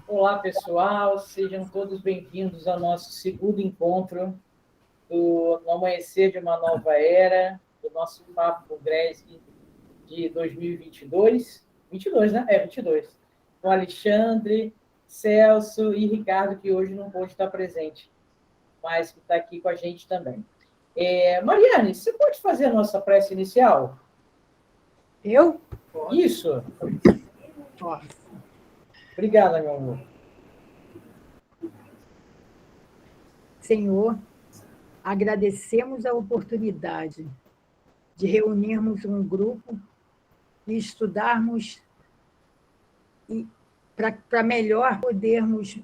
Olá, pessoal, sejam todos bem-vindos ao nosso segundo encontro do Amanhecer de uma Nova Era, do nosso Papo com Greg de 2022. 22, né? 22. Com Alexandre, Celso e Ricardo, que hoje não pôde estar presente, mas que está aqui com a gente também. Mariane, você pode fazer a nossa prece inicial? Eu? Isso. Posso. Obrigada, meu amor. Senhor, agradecemos a oportunidade de reunirmos um grupo e estudarmos para melhor podermos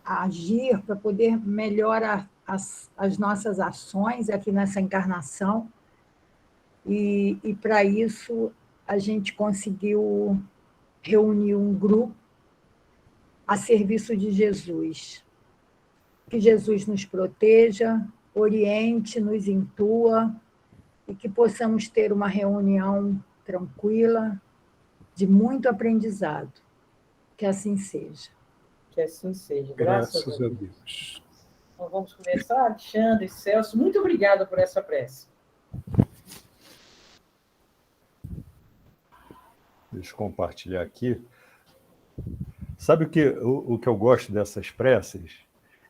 agir, para poder melhorar as nossas ações aqui nessa encarnação. E para isso, a gente conseguiu reunir um grupo a serviço de Jesus. Que Jesus nos proteja, oriente, nos intua e que possamos ter uma reunião tranquila, de muito aprendizado. Que assim seja. Que assim seja. Graças a Deus. Então, vamos começar. Alexandre, Celso, muito obrigado por essa prece. Deixa eu compartilhar aqui. Sabe o que eu gosto dessas preces?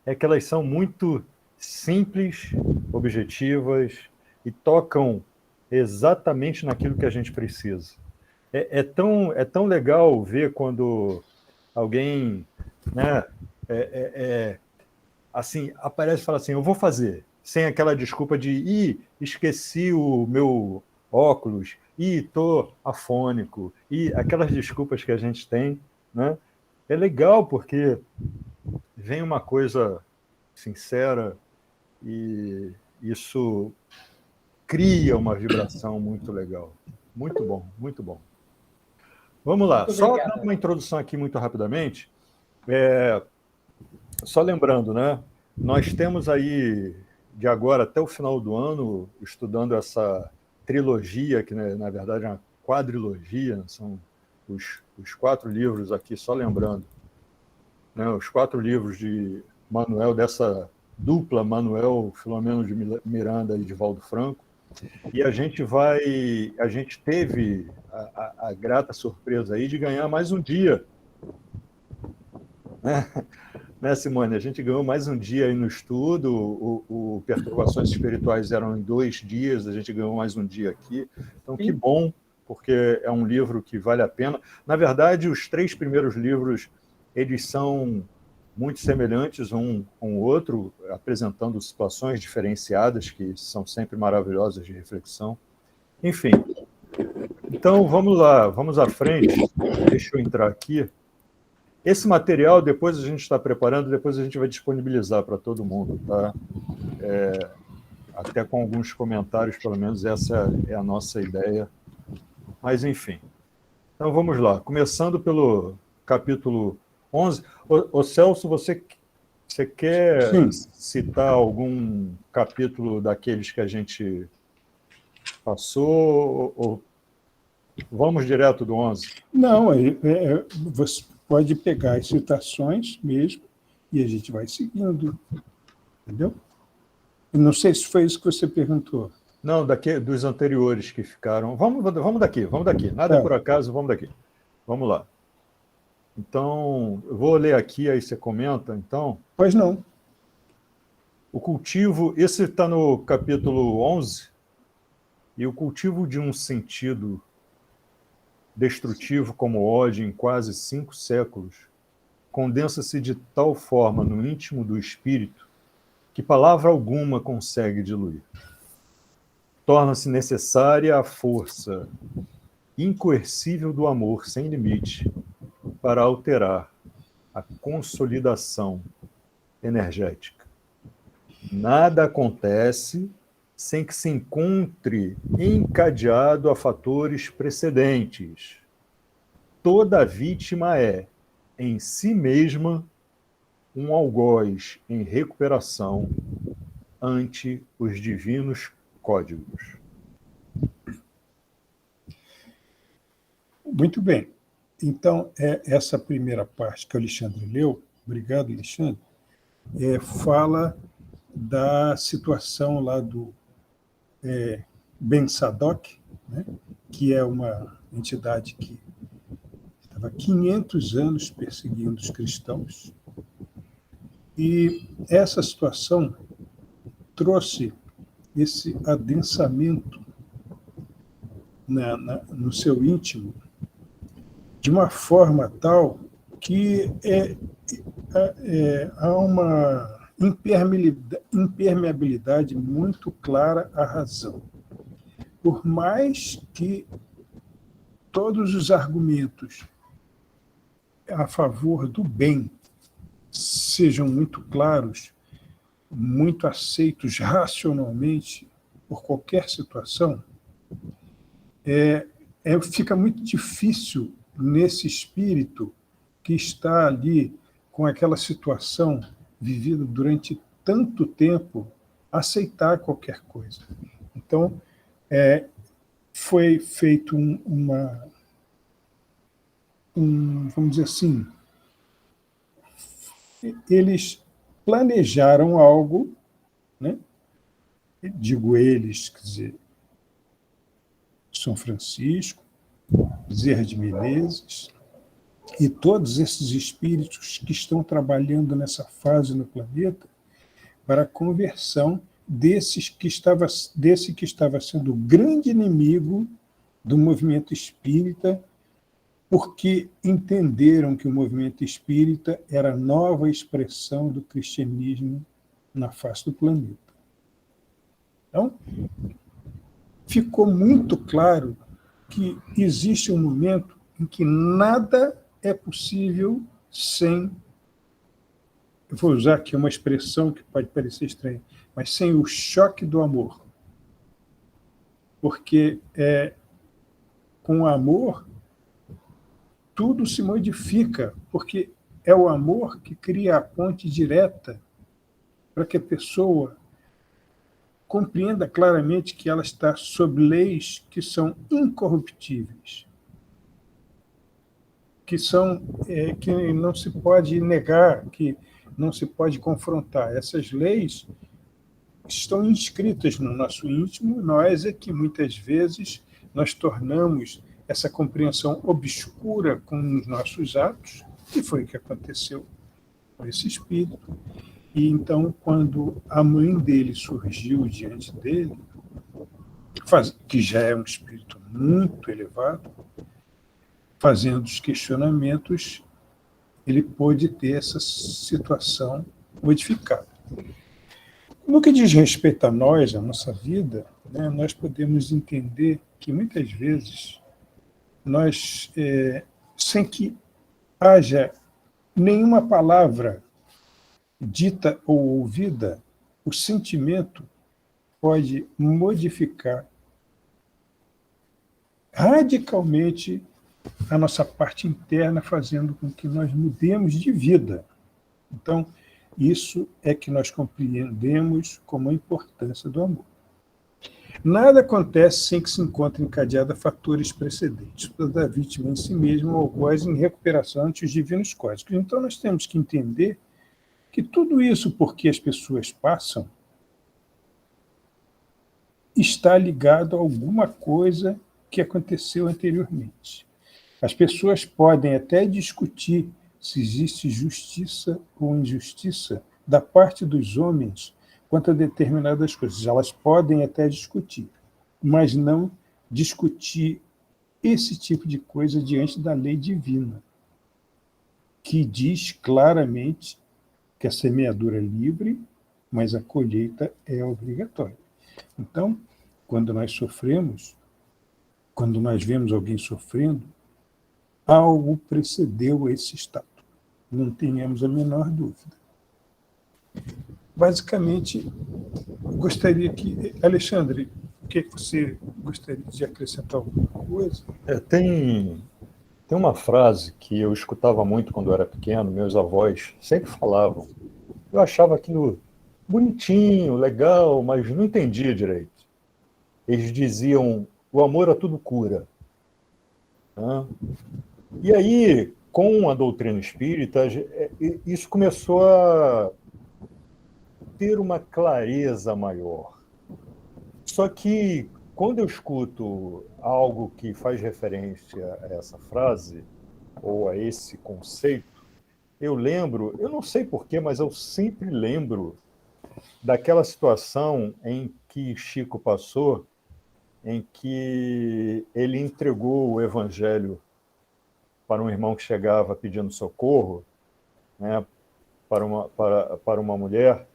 É que elas são muito simples, objetivas e tocam exatamente naquilo que a gente precisa. É tão legal ver quando alguém, né, assim, aparece e fala assim, eu vou fazer, sem aquela desculpa de esqueci o meu óculos, estou afônico, aquelas desculpas que a gente tem, né? É legal porque vem uma coisa sincera e isso cria uma vibração muito legal. Muito bom, muito bom. Vamos lá, só dar uma introdução aqui muito rapidamente. Só lembrando, né? Nós temos aí, de agora até o final do ano, estudando essa trilogia, que né, na verdade é uma quadrilogia, são os 4 livros aqui, só lembrando, né, os 4 livros de Manuel, dessa dupla Manuel Filomeno de Miranda e de Valdo Franco, e a gente teve a grata surpresa aí de ganhar mais um dia, né, Simone? A gente ganhou mais um dia aí no estudo, o Perturbações Espirituais eram em 2 dias, a gente ganhou mais um dia aqui, então que bom, porque é um livro que vale a pena. Na verdade, os 3 primeiros livros, eles são muito semelhantes um com o outro, apresentando situações diferenciadas, que são sempre maravilhosas de reflexão. Enfim, então vamos lá, vamos à frente, deixa eu entrar aqui. Esse material, depois a gente está preparando, depois a gente vai disponibilizar para todo mundo, tá? Até com alguns comentários, pelo menos essa é a nossa ideia. Mas, enfim. Então, vamos lá. Começando pelo capítulo 11. Ô Celso, você quer citar algum capítulo daqueles que a gente passou? Ou vamos direto do 11? Não, você pode pegar as citações mesmo e a gente vai seguindo, entendeu? Eu não sei se foi isso que você perguntou. Não, dos anteriores que ficaram. Vamos daqui. Nada por acaso, vamos daqui. Vamos lá. Então, eu vou ler aqui, aí você comenta, então. Pois não. O cultivo, esse está no capítulo 11, e o cultivo de um sentido destrutivo como o ódio em quase 5 séculos condensa-se de tal forma no íntimo do espírito que palavra alguma consegue diluir. Torna-se necessária a força incoercível do amor sem limite para alterar a consolidação energética. Nada acontece sem que se encontre encadeado a fatores precedentes. Toda vítima é, em si mesma, um algoz em recuperação ante os divinos códigos. Muito bem. Então, essa primeira parte que o Alexandre leu, obrigado, Alexandre, fala da situação lá do Ben Sadok, né, que é uma entidade que estava há 500 anos perseguindo os cristãos. E essa situação trouxe esse adensamento no seu íntimo de uma forma tal que há uma impermeabilidade muito clara à razão. Por mais que todos os argumentos a favor do bem sejam muito claros, muito aceitos racionalmente por qualquer situação, fica muito difícil nesse espírito que está ali com aquela situação vivida durante tanto tempo, aceitar qualquer coisa. Então, foi feito vamos dizer assim, eles planejaram algo, né? Digo eles, quer dizer, São Francisco, Bezerra de Menezes, e todos esses espíritos que estão trabalhando nessa fase no planeta para a conversão desse que estava sendo o grande inimigo do movimento espírita, porque entenderam que o movimento espírita era a nova expressão do cristianismo na face do planeta. Então, ficou muito claro que existe um momento em que nada é possível sem, eu vou usar aqui uma expressão que pode parecer estranha, mas sem o choque do amor. Porque com o amor, tudo se modifica, porque é o amor que cria a ponte direta para que a pessoa compreenda claramente que ela está sob leis que são incorruptíveis, que não se pode negar, que não se pode confrontar. Essas leis estão inscritas no nosso íntimo, nós é que muitas vezes nós tornamos essa compreensão obscura com os nossos atos, que foi o que aconteceu com esse espírito. E então, quando a mãe dele surgiu diante dele, que já é um espírito muito elevado, fazendo os questionamentos, ele pôde ter essa situação modificada. No que diz respeito a nós, a nossa vida, né, nós podemos entender que muitas vezes nós, sem que haja nenhuma palavra dita ou ouvida, o sentimento pode modificar radicalmente a nossa parte interna, fazendo com que nós mudemos de vida. Então, isso é que nós compreendemos como a importância do amor. Nada acontece sem que se encontre encadeada fatores precedentes, toda a vítima em si mesma ou algoz em recuperação ante os divinos códigos. Então, nós temos que entender que tudo isso, porque as pessoas passam, está ligado a alguma coisa que aconteceu anteriormente. As pessoas podem até discutir se existe justiça ou injustiça da parte dos homens quanto a determinadas coisas. Elas podem até discutir, mas não discutir esse tipo de coisa diante da lei divina, que diz claramente que a semeadura é livre, mas a colheita é obrigatória. Então, quando nós sofremos, quando nós vemos alguém sofrendo, algo precedeu esse estado. Não tenhamos a menor dúvida. Basicamente, gostaria que... Alexandre, o que você gostaria de acrescentar alguma coisa? Tem uma frase que eu escutava muito quando eu era pequeno, meus avós sempre falavam. Eu achava aquilo bonitinho, legal, mas não entendia direito. Eles diziam, o amor a tudo cura. E aí, com a doutrina espírita, isso começou a ter uma clareza maior. Só que, quando eu escuto algo que faz referência a essa frase, ou a esse conceito, eu lembro, eu não sei porquê, mas eu sempre lembro daquela situação em que Chico passou, em que ele entregou o evangelho para um irmão que chegava pedindo socorro, né, para uma mulher,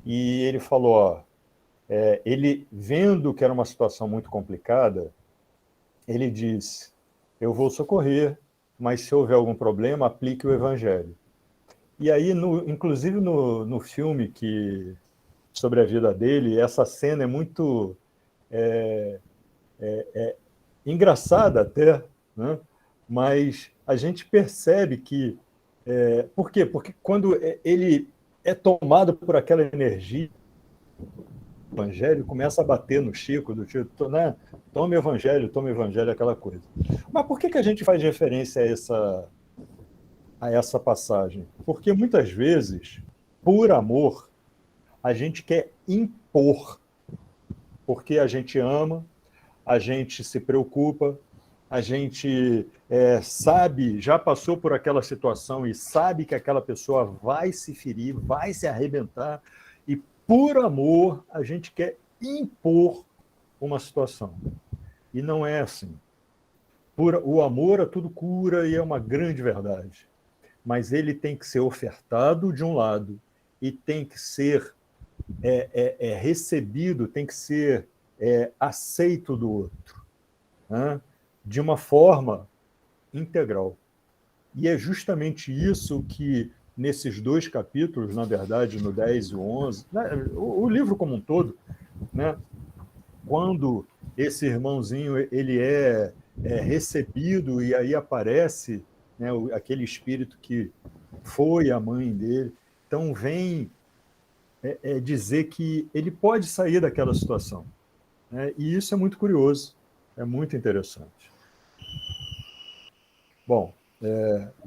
e ele falou, ó, ele vendo que era uma situação muito complicada, ele disse, eu vou socorrer, mas se houver algum problema, aplique o evangelho. E aí, inclusive no filme sobre a vida dele, essa cena é muito engraçada até, né? Mas a gente percebe que... por quê? Porque quando ele é tomado por aquela energia, o evangelho começa a bater no Chico, do tipo, né? Tome o evangelho, aquela coisa. Mas por que a gente faz referência a essa passagem? Porque muitas vezes, por amor, a gente quer impor, porque a gente ama, a gente se preocupa, a gente sabe, já passou por aquela situação e sabe que aquela pessoa vai se ferir, vai se arrebentar, e por amor a gente quer impor uma situação. E não é assim. O amor a tudo cura e é uma grande verdade. Mas ele tem que ser ofertado de um lado e tem que ser recebido, tem que ser aceito do outro, né? De uma forma integral. E é justamente isso que, nesses dois capítulos, na verdade, no 10 e o 11, né, o livro como um todo, né, quando esse irmãozinho ele é recebido e aí aparece, né, aquele espírito que foi a mãe dele, então vem dizer que ele pode sair daquela situação, né? E isso é muito curioso, é muito interessante. Bom,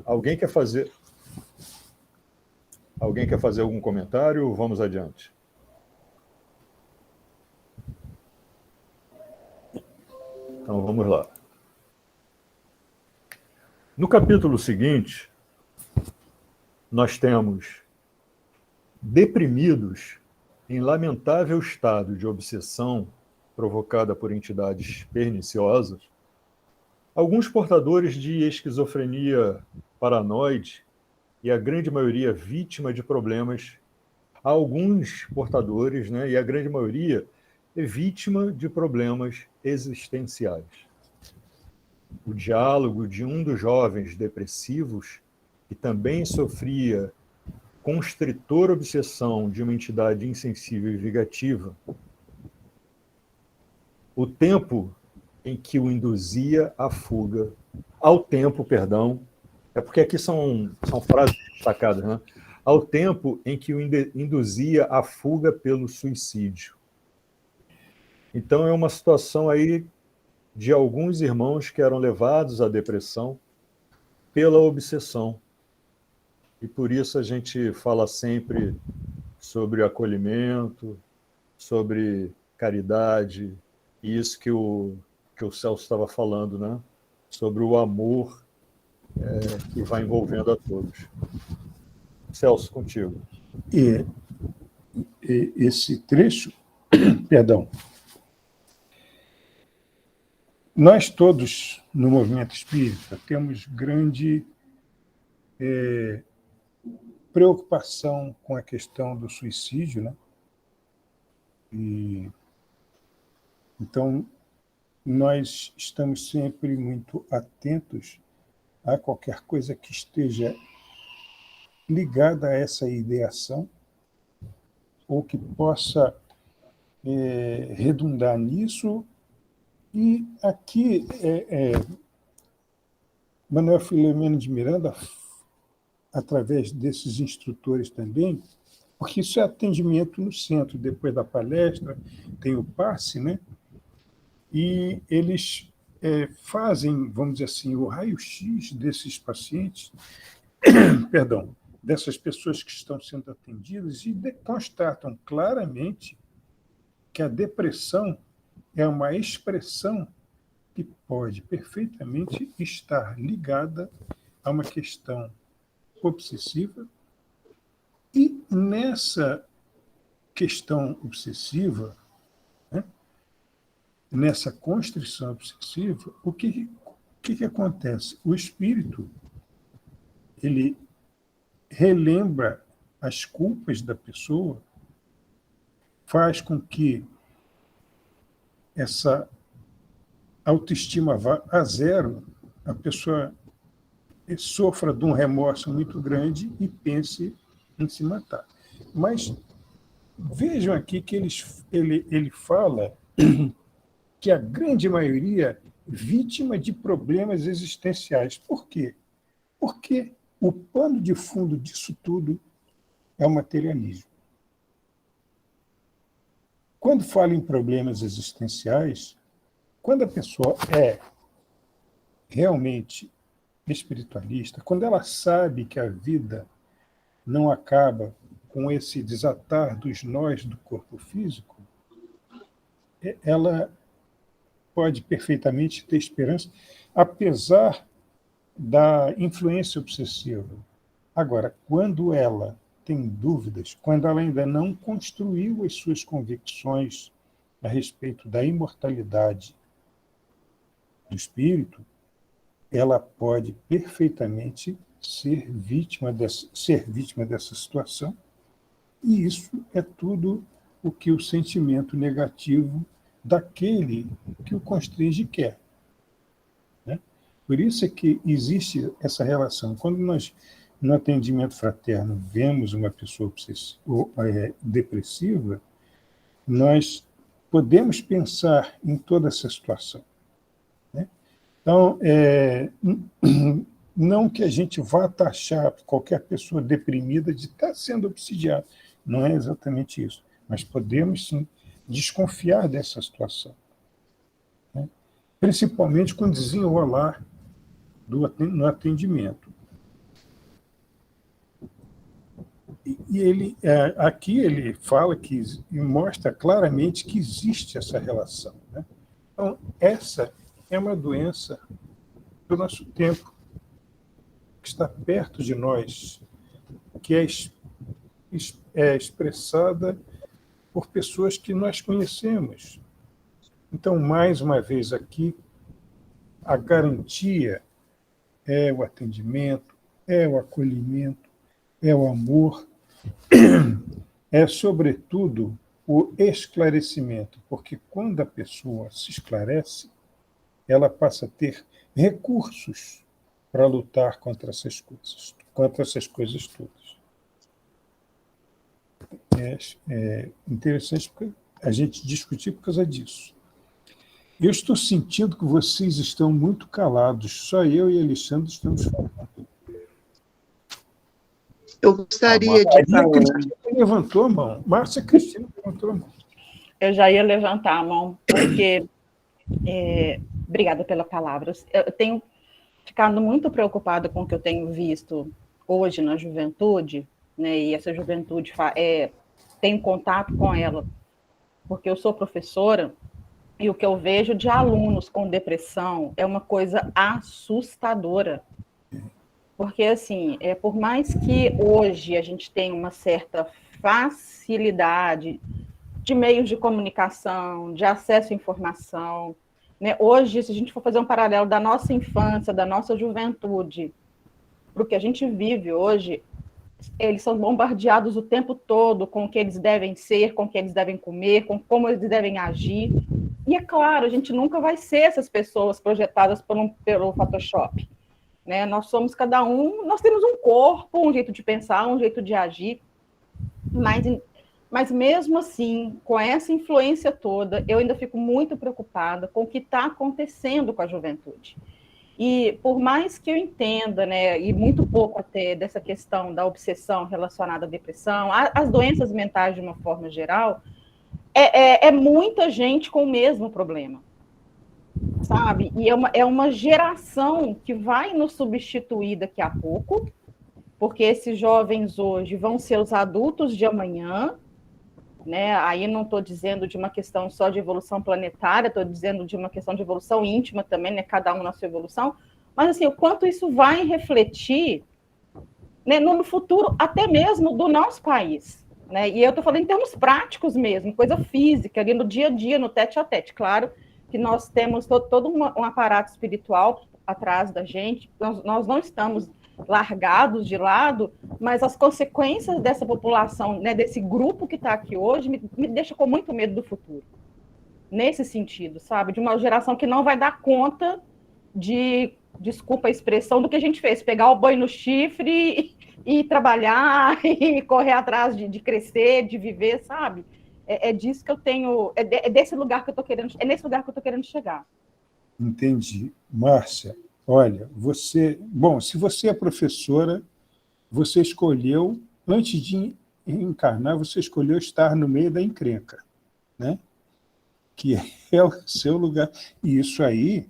alguém quer fazer algum comentário? Vamos adiante. Então, vamos lá. No capítulo seguinte, nós temos deprimidos em lamentável estado de obsessão provocada por entidades perniciosas, alguns portadores de esquizofrenia paranoide e a grande maioria vítima de problemas, alguns portadores, né, e a grande maioria é vítima de problemas existenciais. O diálogo de um dos jovens depressivos, que também sofria constritor obsessão de uma entidade insensível e vingativa, o tempo em que o induzia à fuga, é porque aqui são frases destacadas, né? Ao tempo em que o induzia à fuga pelo suicídio. Então é uma situação aí de alguns irmãos que eram levados à depressão pela obsessão. E por isso a gente fala sempre sobre acolhimento, sobre caridade, e isso que o Celso estava falando, né? Sobre o amor que vai envolvendo a todos. Celso, contigo. E esse trecho, perdão, nós todos no movimento espírita temos grande preocupação com a questão do suicídio, né? E então nós estamos sempre muito atentos a qualquer coisa que esteja ligada a essa ideação ou que possa redundar nisso. E aqui, Manuel Filomeno de Miranda, através desses instrutores também, porque isso é atendimento no centro, depois da palestra, tem o passe, né? E eles fazem, vamos dizer assim, o raio-x desses pacientes, perdão, dessas pessoas que estão sendo atendidas e constatam claramente que a depressão é uma expressão que pode perfeitamente estar ligada a uma questão obsessiva, e nessa questão obsessiva, né, nessa constrição obsessiva, o que acontece? O espírito, ele relembra as culpas da pessoa, faz com que essa autoestima vá a zero, a pessoa sofra de um remorso muito grande e pense em se matar. Mas vejam aqui que ele fala que a grande maioria é vítima de problemas existenciais. Por quê? Porque o pano de fundo disso tudo é o materialismo. Quando fala em problemas existenciais, quando a pessoa é realmente espiritualista, quando ela sabe que a vida não acaba com esse desatar dos nós do corpo físico, ela pode perfeitamente ter esperança, apesar da influência obsessiva. Agora, quando ela tem dúvidas, quando ela ainda não construiu as suas convicções a respeito da imortalidade do espírito, ela pode perfeitamente ser vítima dessa situação, e isso é tudo o que o sentimento negativo daquele que o constringe quer. Né? Por isso é que existe essa relação. Quando nós, no atendimento fraterno, vemos uma pessoa depressiva, nós podemos pensar em toda essa situação. Né? Então, não que a gente vá taxar qualquer pessoa deprimida de estar sendo obsidiada, não é exatamente isso, mas podemos, sim, desconfiar dessa situação, né? Principalmente com o desenrolar no atendimento. E ele, aqui ele fala e mostra claramente que existe essa relação, né? Então, essa é uma doença do nosso tempo, que está perto de nós, que é expressada por pessoas que nós conhecemos. Então, mais uma vez aqui, a garantia é o atendimento, é o acolhimento, é o amor, é, sobretudo, o esclarecimento, porque quando a pessoa se esclarece, ela passa a ter recursos para lutar contra essas coisas todas. É interessante porque a gente discutir por causa disso. Eu estou sentindo que vocês estão muito calados, só eu e Alexandre estamos falando. Eu gostaria de falar. Cristina levantou a mão. Márcia Cristina levantou a mão. Eu já ia levantar a mão, porque... obrigada pela palavra. Eu tenho ficado muito preocupada com o que eu tenho visto hoje na juventude, né, e essa juventude tem contato com ela, porque eu sou professora, e o que eu vejo de alunos com depressão é uma coisa assustadora. Porque, assim, por mais que hoje a gente tenha uma certa facilidade de meios de comunicação, de acesso à informação, né? Hoje, se a gente for fazer um paralelo da nossa infância, da nossa juventude, para o que a gente vive hoje, eles são bombardeados o tempo todo com o que eles devem ser, com o que eles devem comer, com como eles devem agir. E, é claro, a gente nunca vai ser essas pessoas projetadas pelo Photoshop. Né? Nós somos cada um, nós temos um corpo, um jeito de pensar, um jeito de agir, mas mesmo assim, com essa influência toda, eu ainda fico muito preocupada com o que está acontecendo com a juventude. E por mais que eu entenda, né, e muito pouco até dessa questão da obsessão relacionada à depressão, as doenças mentais de uma forma geral, é muita gente com o mesmo problema. sabe? E é uma geração que vai nos substituir daqui a pouco, porque esses jovens hoje vão ser os adultos de amanhã, né? Aí não estou dizendo de uma questão só de evolução planetária, estou dizendo de uma questão de evolução íntima também, né? Cada um na sua evolução, mas assim, o quanto isso vai refletir, né, no futuro até mesmo do nosso país, né? E eu estou falando em termos práticos mesmo, coisa física, ali no dia a dia, no tete a tete. Claro que nós temos todo um aparato espiritual atrás da gente, nós não estamos largados de lado, mas as consequências dessa população, né, desse grupo que está aqui hoje, me deixa com muito medo do futuro. Nesse sentido, sabe? De uma geração que não vai dar conta de, desculpa a expressão, do que a gente fez, pegar o boi no chifre e trabalhar e correr atrás de crescer, de viver, sabe? É disso que eu tenho, é desse lugar que eu estou querendo, é nesse lugar que eu estou querendo chegar. Entendi. Márcia, olha, se você é professora, você escolheu, antes de encarnar, você escolheu estar no meio da encrenca, né? Que é o seu lugar. E isso aí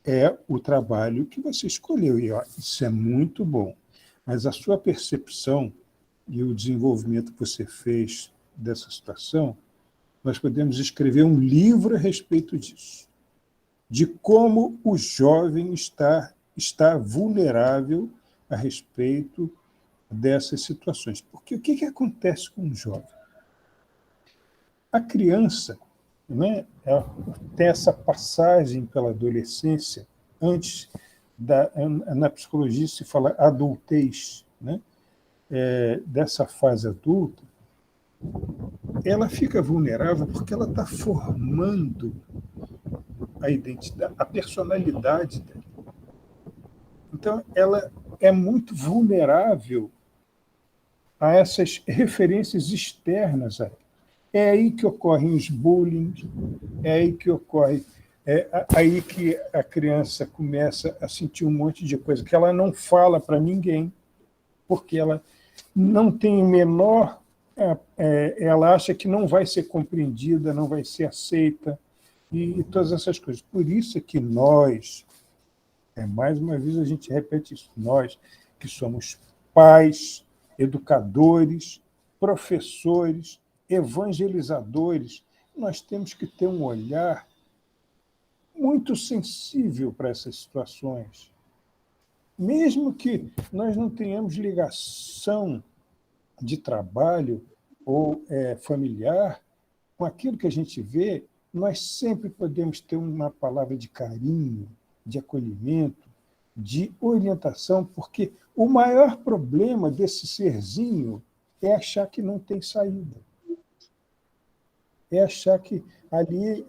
é o trabalho que você escolheu. E ó, isso é muito bom. Mas a sua percepção e o desenvolvimento que você fez dessa situação, nós podemos escrever um livro a respeito disso, de como o jovem está vulnerável a respeito dessas situações. Porque o que acontece com o jovem? A criança, né, ela tem essa passagem pela adolescência, antes na psicologia se fala adultez, né? Dessa fase adulta, ela fica vulnerável porque ela está formando a identidade, a personalidade dela. Então, ela é muito vulnerável a essas referências externas a ela. É aí que ocorrem os bullying, é aí que ocorre, aí que a criança começa a sentir um monte de coisa que ela não fala para ninguém, porque ela não tem o menor... ela acha que não vai ser compreendida, não vai ser aceita, e todas essas coisas. Por isso é que nós, mais uma vez a gente repete isso, nós que somos pais, educadores, professores, evangelizadores, nós temos que ter um olhar muito sensível para essas situações. Mesmo que nós não tenhamos ligação de trabalho ou familiar, com aquilo que a gente vê, nós sempre podemos ter uma palavra de carinho, de acolhimento, de orientação, porque o maior problema desse serzinho é achar que não tem saída. É achar que ali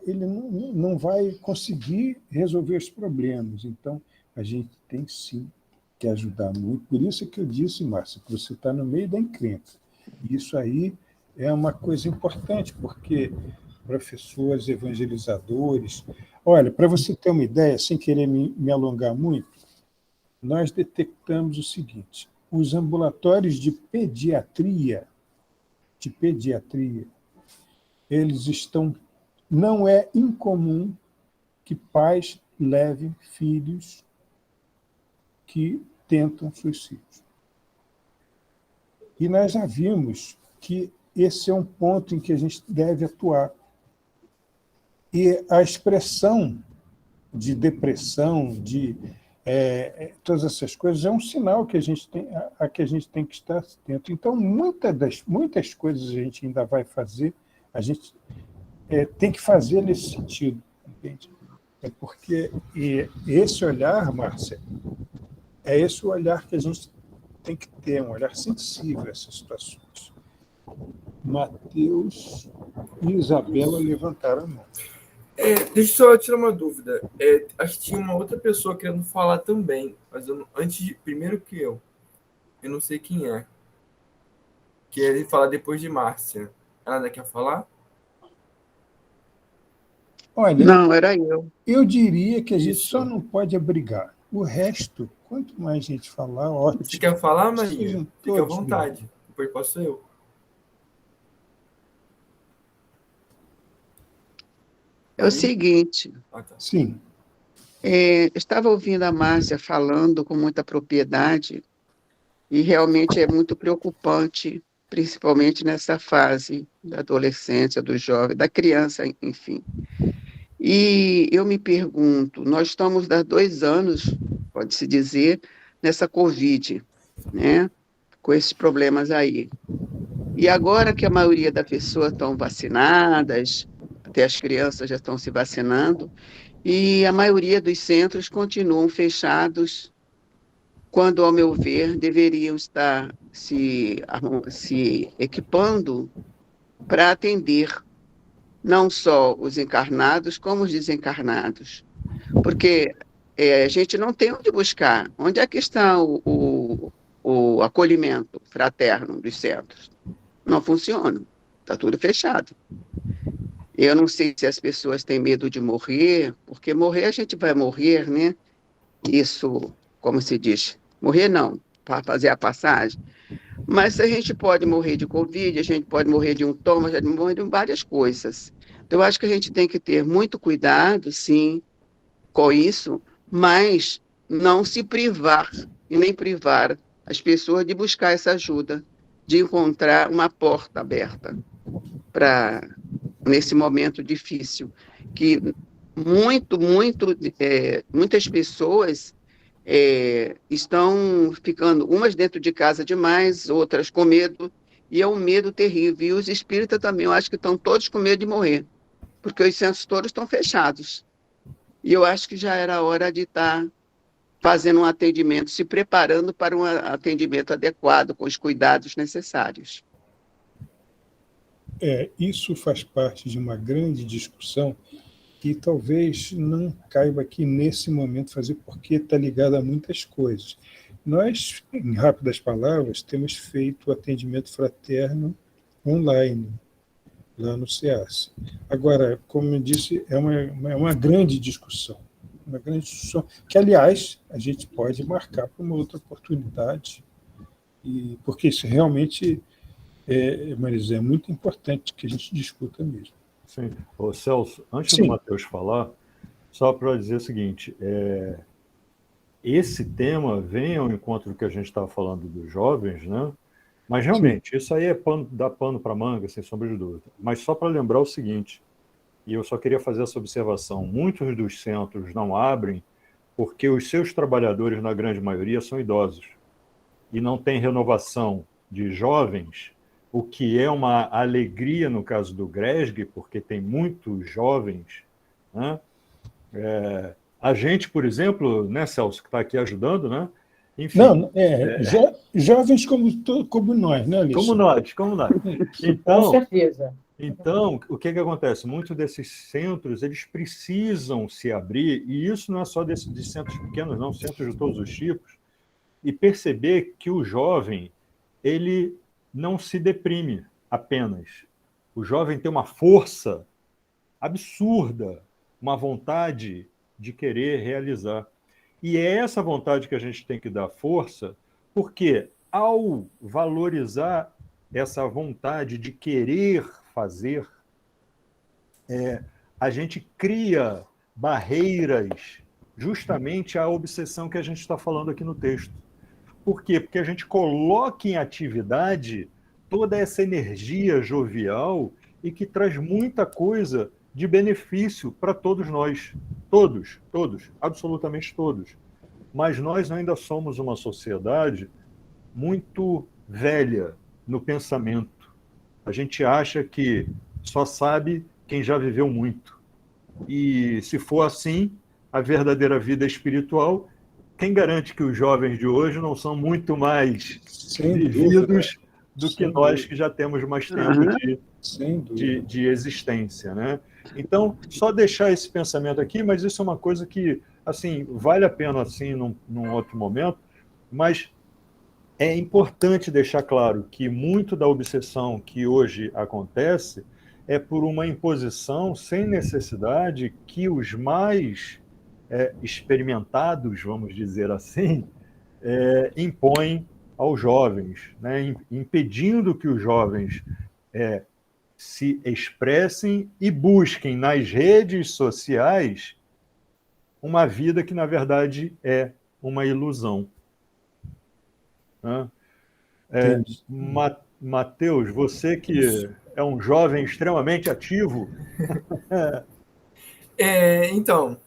ele não vai conseguir resolver os problemas. Então, a gente tem sim que ajudar muito. Por isso que eu disse, Márcia, que você está no meio da encrenca. E isso aí é uma coisa importante, porque professores, evangelizadores... Olha, para você ter uma ideia, sem querer me alongar muito, nós detectamos o seguinte: os ambulatórios de pediatria, eles estão... Não é incomum que pais levem filhos que tentam suicídio. E nós já vimos que esse é um ponto em que a gente deve atuar. E a expressão de depressão, de todas essas coisas, é um sinal que a gente tem que estar atento. Então, muitas coisas a gente ainda vai fazer, a gente tem que fazer nesse sentido. Entende? É porque esse olhar, Márcia, é esse o olhar que a gente tem que ter, um olhar sensível a essas situações. Matheus e Isabela levantaram a mão. Deixa eu só tirar uma dúvida. Acho que tinha uma outra pessoa querendo falar também, mas primeiro que eu não sei quem é. Que ele fala depois de Márcia. Ela ainda quer falar? Olha, Não, era eu. Eu diria que a gente Isso. só não pode abrigar. O resto, quanto mais gente falar, ótimo. Você quer falar, Maria? Sejam Fica à todos vontade. bem. Depois posso eu. É o seguinte, Ah, tá. Sim. estava ouvindo a Márcia falando com muita propriedade e realmente é muito preocupante, principalmente nessa fase da adolescência, do jovem, da criança, enfim. E eu me pergunto, nós estamos há 2 anos, pode-se dizer, nessa Covid, né? Com esses problemas aí. E agora que a maioria das pessoas estão vacinadas, até as crianças já estão se vacinando, e a maioria dos centros continuam fechados, quando, ao meu ver, deveriam estar se equipando para atender não só os encarnados, como os desencarnados. Porque a gente não tem onde buscar. Onde é que está o acolhimento fraterno dos centros? Não funciona. Está tudo fechado. Eu não sei se as pessoas têm medo de morrer, porque morrer a gente vai morrer, né? Isso, como se diz, morrer não, para fazer a passagem. Mas a gente pode morrer de Covid, a gente pode morrer de um tom, a gente pode morrer de várias coisas. Então, eu acho que a gente tem que ter muito cuidado, sim, com isso, mas não se privar e nem privar as pessoas de buscar essa ajuda, de encontrar uma porta aberta para nesse momento difícil, que muitas pessoas estão ficando umas dentro de casa demais, outras com medo, e é um medo terrível. E os espíritas também, eu acho que estão todos com medo de morrer, porque os centros todos estão fechados. E eu acho que já era hora de estar fazendo um atendimento, se preparando para um atendimento adequado, com os cuidados necessários. Isso faz parte de uma grande discussão que talvez não caiba aqui nesse momento fazer, porque está ligado a muitas coisas. Nós, em rápidas palavras, temos feito o atendimento fraterno online, lá no SEAS. Agora, como eu disse, é uma grande discussão, que, aliás, a gente pode marcar para uma outra oportunidade, porque isso realmente, Marisa, é muito importante que a gente discuta mesmo. Sim. Ô, Celso, antes Sim. do Matheus falar, só para dizer o seguinte, esse tema vem ao encontro do que a gente estava falando dos jovens, né? Mas realmente, isso aí dá pano para manga, sem sombra de dúvida. Mas só para lembrar o seguinte, e eu só queria fazer essa observação, muitos dos centros não abrem porque os seus trabalhadores, na grande maioria, são idosos. E não tem renovação de jovens, o que é uma alegria no caso do GRESG, porque tem muitos jovens, né? A gente, por exemplo, né, Celso, que está aqui ajudando, né? Enfim, não, jovens como nós, né, Alice? Como nós. Então, com certeza. Então, o que acontece? Muitos desses centros, eles precisam se abrir, e isso não é só de centros pequenos, não, centros de todos os tipos, e perceber que o jovem, ele não se deprime apenas. O jovem tem uma força absurda, uma vontade de querer realizar. E é essa vontade que a gente tem que dar força, porque ao valorizar essa vontade de querer fazer, a gente cria barreiras justamente à obsessão que a gente está falando aqui no texto. Por quê? Porque a gente coloca em atividade toda essa energia jovial e que traz muita coisa de benefício para todos nós. Todos, absolutamente todos. Mas nós ainda somos uma sociedade muito velha no pensamento. A gente acha que só sabe quem já viveu muito. E se for assim, a verdadeira vida espiritual, quem garante que os jovens de hoje não são muito mais vividos do que nós que já temos mais tempo de existência, né? Então, só deixar esse pensamento aqui, mas isso é uma coisa que, assim, vale a pena, assim, num outro momento, mas é importante deixar claro que muito da obsessão que hoje acontece é por uma imposição sem necessidade que os mais experimentados, vamos dizer assim, impõem aos jovens, né? Impedindo que os jovens se expressem e busquem nas redes sociais uma vida que, na verdade, é uma ilusão. Né? Matheus, você que é um jovem extremamente ativo. Então,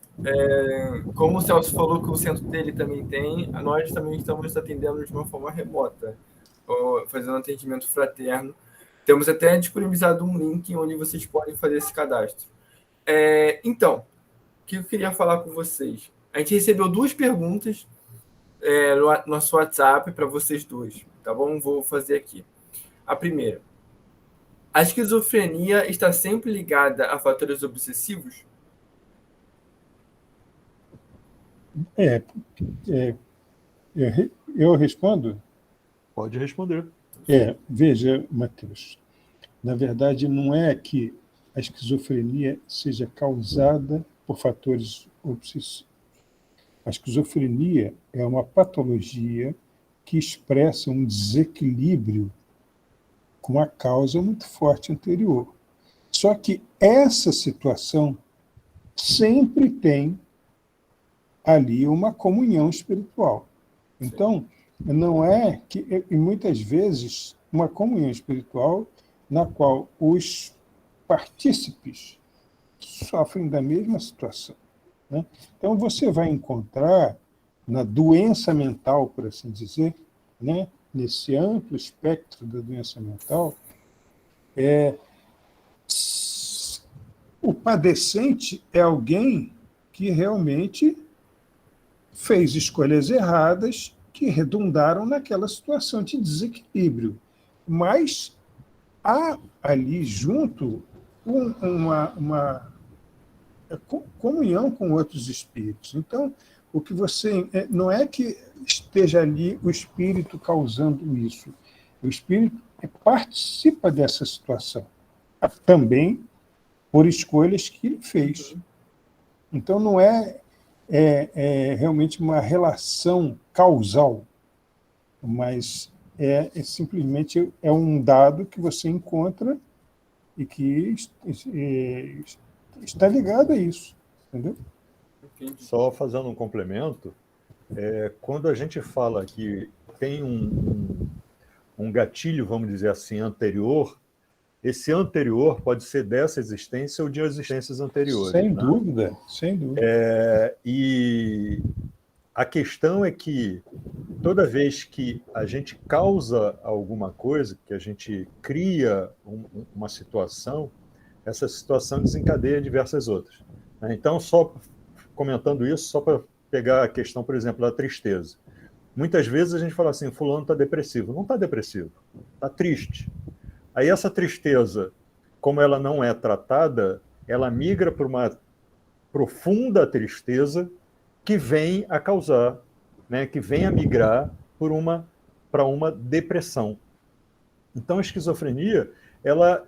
como o Celso falou que o centro dele também tem, nós também estamos atendendo de uma forma remota, fazendo atendimento fraterno. Temos até disponibilizado um link onde vocês podem fazer esse cadastro. Então, o que eu queria falar com vocês? A gente recebeu 2 perguntas no nosso WhatsApp para vocês dois, tá bom? Vou fazer aqui. A primeira. A esquizofrenia está sempre ligada a fatores obsessivos? Eu respondo? Pode responder. Veja, Matheus, na verdade, não é que a esquizofrenia seja causada por fatores obsessivos. A esquizofrenia é uma patologia que expressa um desequilíbrio com uma causa muito forte anterior. Só que essa situação sempre tem ali uma comunhão espiritual. Então, não é que, e muitas vezes, uma comunhão espiritual na qual os partícipes sofrem da mesma situação. Né? Então, você vai encontrar na doença mental, por assim dizer, né? Nesse amplo espectro da doença mental, o padecente é alguém que realmente fez escolhas erradas que redundaram naquela situação de desequilíbrio. Mas há ali junto uma comunhão com outros espíritos. Então, o que você não é que esteja ali o espírito causando isso. O espírito participa dessa situação, também por escolhas que ele fez. Então, não é realmente uma relação causal, mas simplesmente um dado que você encontra e que está ligado a isso, entendeu? Só fazendo um complemento, quando a gente fala que tem um gatilho, vamos dizer assim, anterior, esse anterior pode ser dessa existência ou de existências anteriores. Sem dúvida, sem dúvida. E a questão é que toda vez que a gente causa alguma coisa, que a gente cria uma situação, essa situação desencadeia diversas outras. Então, só comentando isso, só para pegar a questão, por exemplo, da tristeza. Muitas vezes a gente fala assim, fulano está depressivo. Não está depressivo, está triste. Aí essa tristeza, como ela não é tratada, ela migra para uma profunda tristeza que vem a causar, né, que vem a migrar para uma depressão. Então, a esquizofrenia, ela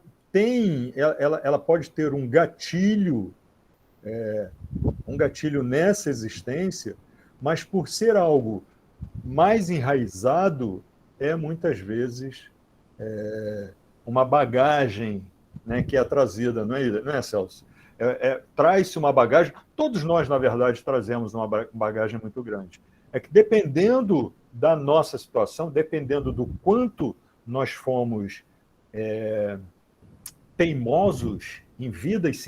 pode ter um gatilho nessa existência, mas por ser algo mais enraizado, muitas vezes uma bagagem, né, que é trazida, não é, Celso? Traz-se uma bagagem, todos nós, na verdade, trazemos uma bagagem muito grande. É que dependendo da nossa situação, dependendo do quanto nós fomos teimosos em vidas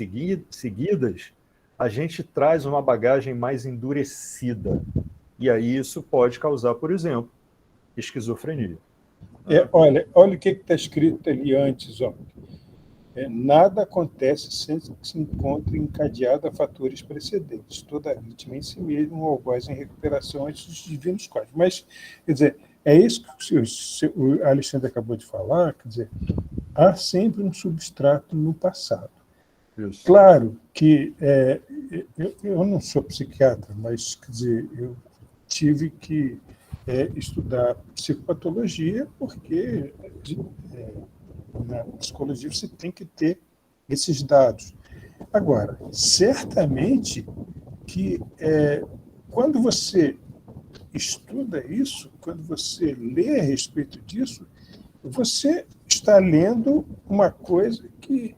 seguidas, a gente traz uma bagagem mais endurecida. E aí isso pode causar, por exemplo, esquizofrenia. Olha o que está escrito ali antes. Nada acontece sem que se encontre encadeado a fatores precedentes. Toda vítima em si mesmo, ou algoz em recuperação antes dos divinos códigos. Mas, quer dizer, é isso que o Alexandre acabou de falar, quer dizer, há sempre um substrato no passado. Isso. Claro que eu não sou psiquiatra, mas, quer dizer, eu tive que estudar psicopatologia, porque na psicologia você tem que ter esses dados. Agora, certamente que quando você estuda isso, quando você lê a respeito disso, você está lendo uma coisa que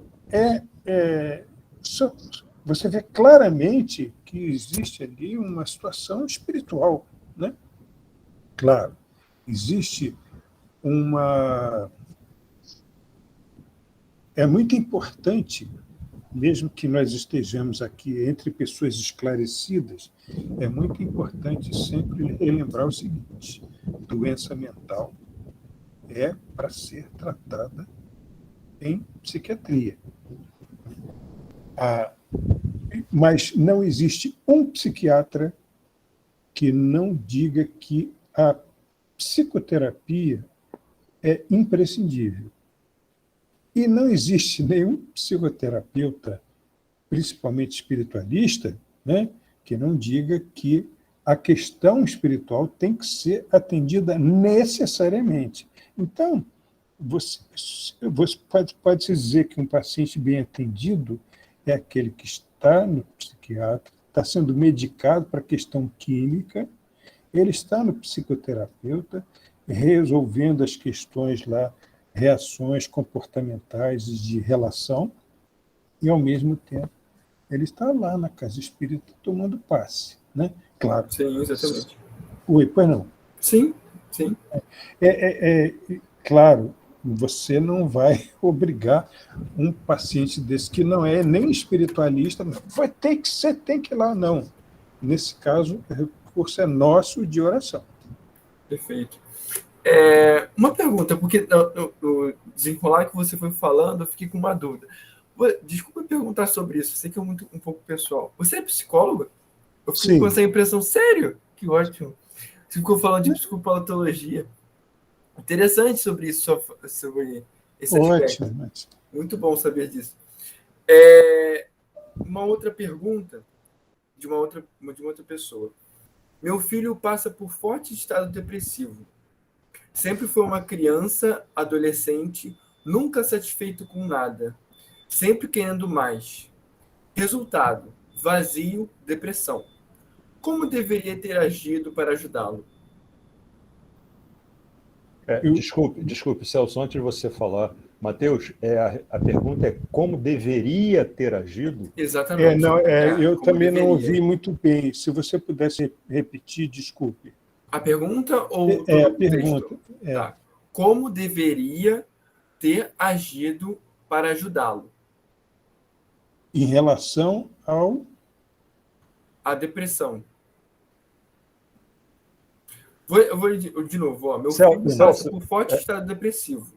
você vê claramente que existe ali uma situação espiritual, né? Claro, existe uma... É muito importante, mesmo que nós estejamos aqui entre pessoas esclarecidas, é muito importante sempre relembrar o seguinte: doença mental é para ser tratada em psiquiatria. Mas não existe um psiquiatra que não diga que a psicoterapia é imprescindível. E não existe nenhum psicoterapeuta, principalmente espiritualista, né, que não diga que a questão espiritual tem que ser atendida necessariamente. Então, você pode dizer que um paciente bem atendido é aquele que está no psiquiatra, está sendo medicado para questão química, ele está no psicoterapeuta, resolvendo as questões lá, reações comportamentais de relação, e, ao mesmo tempo, ele está lá na casa espírita tomando passe, né? Claro. Sim, exatamente. Oi, pois não. Sim, sim. Claro, você não vai obrigar um paciente desse que não é nem espiritualista, tem que ir lá, não. Nesse caso, o recurso é nosso de oração. Perfeito. Uma pergunta, porque no desenrolar que você foi falando, eu fiquei com uma dúvida. Desculpa perguntar sobre isso, eu sei que é um pouco pessoal. Você é psicóloga? Eu fico com essa impressão. Sério? Que ótimo. Você ficou falando de psicopatologia. Interessante sobre isso, sobre esse aspecto. Ótimo. Muito bom saber disso. Uma outra pergunta de uma outra pessoa. Meu filho passa por forte estado depressivo. Sempre foi uma criança, adolescente, nunca satisfeito com nada, sempre querendo mais. Resultado: vazio, depressão. Como deveria ter agido para ajudá-lo? Desculpe, Celso, antes de você falar, Mateus, a pergunta é como deveria ter agido? Exatamente. Eu também não ouvi muito bem. Se você pudesse repetir, desculpe. A pergunta ou a pergunta. Tá. Como deveria ter agido para ajudá-lo? Em relação à depressão. Eu vou de novo. Meu filho passa por forte estado depressivo.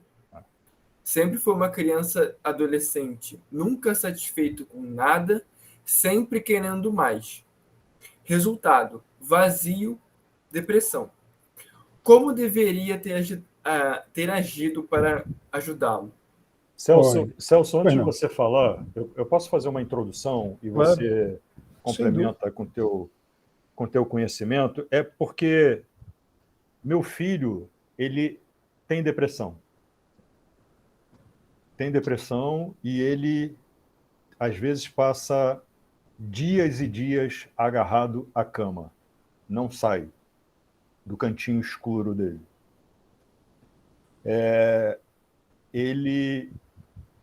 Sempre foi uma criança adolescente, nunca satisfeito com nada, sempre querendo mais. Resultado: vazio, depressão. Como deveria ter agido para ajudá-lo? Celso, antes de você falar, eu posso fazer uma introdução e você complementa com teu conhecimento? É porque meu filho, ele tem depressão. E ele, às vezes, passa dias e dias agarrado à cama. Não sai do cantinho escuro dele. Ele,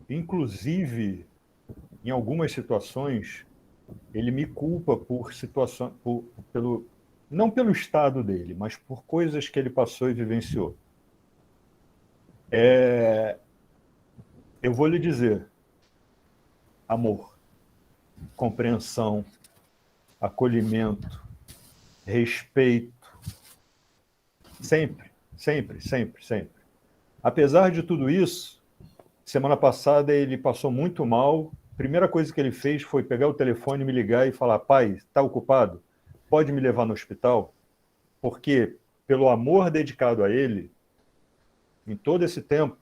inclusive, em algumas situações, ele me culpa por situação, não pelo estado dele, mas por coisas que ele passou e vivenciou. Eu vou lhe dizer: amor, compreensão, acolhimento, respeito, sempre. Apesar de tudo isso, semana passada ele passou muito mal. A primeira coisa que ele fez foi pegar o telefone, me ligar e falar: pai, está ocupado? Pode me levar no hospital? Porque, pelo amor dedicado a ele, em todo esse tempo,